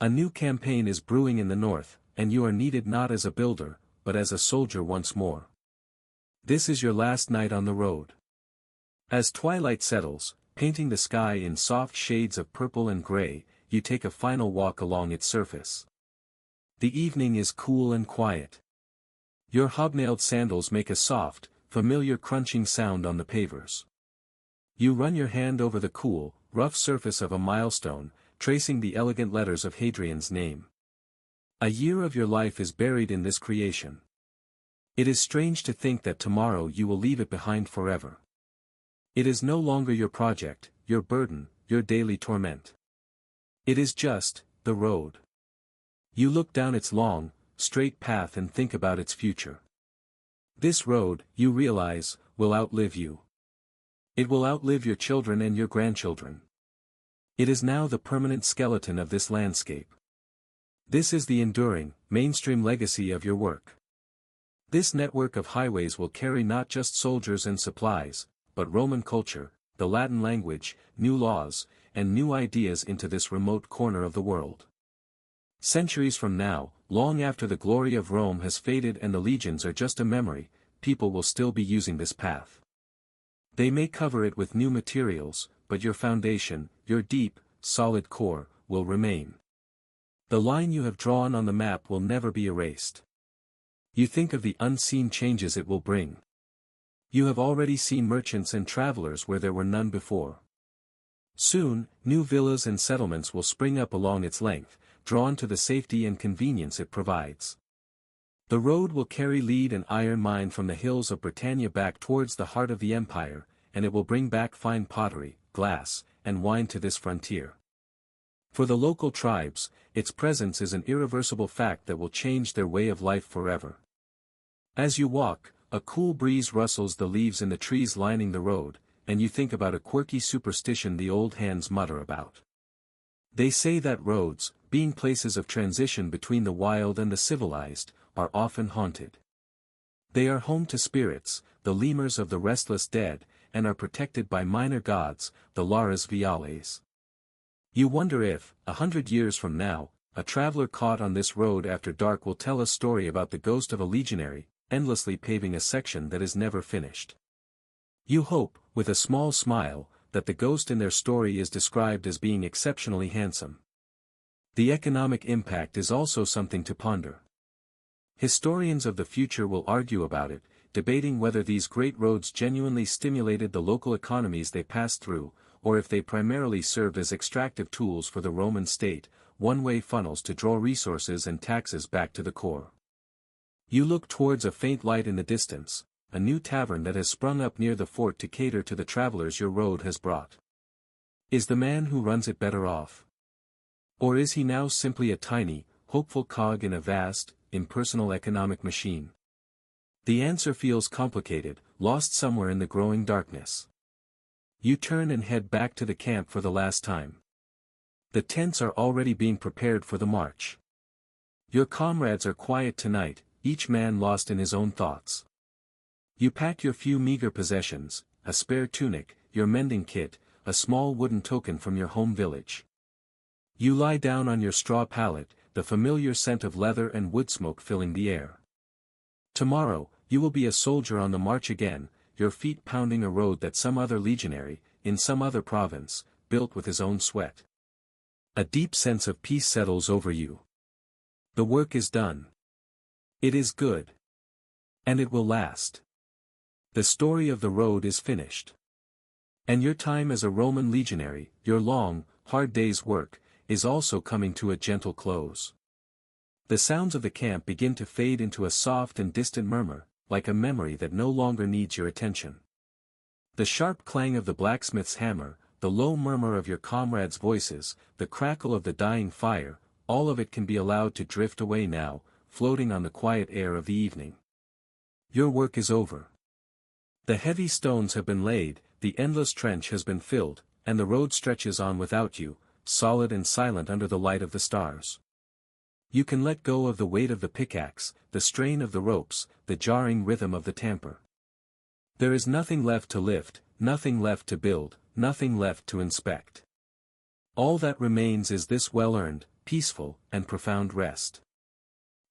A new campaign is brewing in the north, and you are needed not as a builder, but as a soldier once more. This is your last night on the road. As twilight settles, painting the sky in soft shades of purple and gray, you take a final walk along its surface. The evening is cool and quiet. Your hobnailed sandals make a soft, familiar crunching sound on the pavers. You run your hand over the cool, rough surface of a milestone, tracing the elegant letters of Hadrian's name. A year of your life is buried in this creation. It is strange to think that tomorrow you will leave it behind forever. It is no longer your project, your burden, your daily torment. It is just, the road. You look down its long, straight path and think about its future. This road, you realize, will outlive you. It will outlive your children and your grandchildren. It is now the permanent skeleton of this landscape. This is the enduring, mainstream legacy of your work. This network of highways will carry not just soldiers and supplies, but Roman culture, the Latin language, new laws, and new ideas into this remote corner of the world. Centuries from now, long after the glory of Rome has faded and the legions are just a memory, people will still be using this path. They may cover it with new materials, but your foundation, your deep, solid core, will remain. The line you have drawn on the map will never be erased. You think of the unseen changes it will bring. You have already seen merchants and travelers where there were none before. Soon, new villas and settlements will spring up along its length, drawn to the safety and convenience it provides. The road will carry lead and iron mine from the hills of Britannia back towards the heart of the empire, and it will bring back fine pottery, glass, and wine to this frontier. For the local tribes, its presence is an irreversible fact that will change their way of life forever. As you walk, a cool breeze rustles the leaves in the trees lining the road, and you think about a quirky superstition the old hands mutter about. They say that roads, being places of transition between the wild and the civilized, are often haunted. They are home to spirits, the lemurs of the restless dead, and are protected by minor gods, the lares viales. You wonder if, 100 years from now, a traveler caught on this road after dark will tell a story about the ghost of a legionary, endlessly paving a section that is never finished. You hope, with a small smile, that the ghost in their story is described as being exceptionally handsome. The economic impact is also something to ponder. Historians of the future will argue about it, debating whether these great roads genuinely stimulated the local economies they passed through, or if they primarily served as extractive tools for the Roman state, one-way funnels to draw resources and taxes back to the core. You look towards a faint light in the distance, a new tavern that has sprung up near the fort to cater to the travelers your road has brought. Is the man who runs it better off? Or is he now simply a tiny, hopeful cog in a vast, impersonal economic machine? The answer feels complicated, lost somewhere in the growing darkness. You turn and head back to the camp for the last time. The tents are already being prepared for the march. Your comrades are quiet tonight, each man lost in his own thoughts. You pack your few meager possessions, a spare tunic, your mending kit, a small wooden token from your home village. You lie down on your straw pallet, the familiar scent of leather and wood smoke filling the air. Tomorrow, you will be a soldier on the march again, your feet pounding a road that some other legionary, in some other province, built with his own sweat. A deep sense of peace settles over you. The work is done. It is good. And it will last. The story of the road is finished. And your time as a Roman legionary, your long, hard day's work, is also coming to a gentle close. The sounds of the camp begin to fade into a soft and distant murmur, like a memory that no longer needs your attention. The sharp clang of the blacksmith's hammer, the low murmur of your comrades' voices, the crackle of the dying fire, all of it can be allowed to drift away now, floating on the quiet air of the evening. Your work is over. The heavy stones have been laid, the endless trench has been filled, and the road stretches on without you, solid and silent under the light of the stars. You can let go of the weight of the pickaxe, the strain of the ropes, the jarring rhythm of the tamper. There is nothing left to lift, nothing left to build, nothing left to inspect. All that remains is this well-earned, peaceful, and profound rest.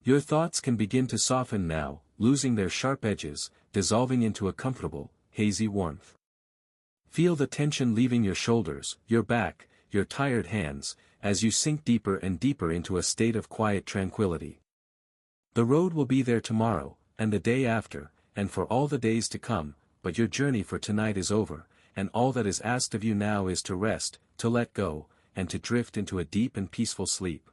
Your thoughts can begin to soften now, losing their sharp edges, dissolving into a comfortable, hazy warmth. Feel the tension leaving your shoulders, your back, your tired hands, as you sink deeper and deeper into a state of quiet tranquility. The road will be there tomorrow, and the day after, and for all the days to come, but your journey for tonight is over, and all that is asked of you now is to rest, to let go, and to drift into a deep and peaceful sleep.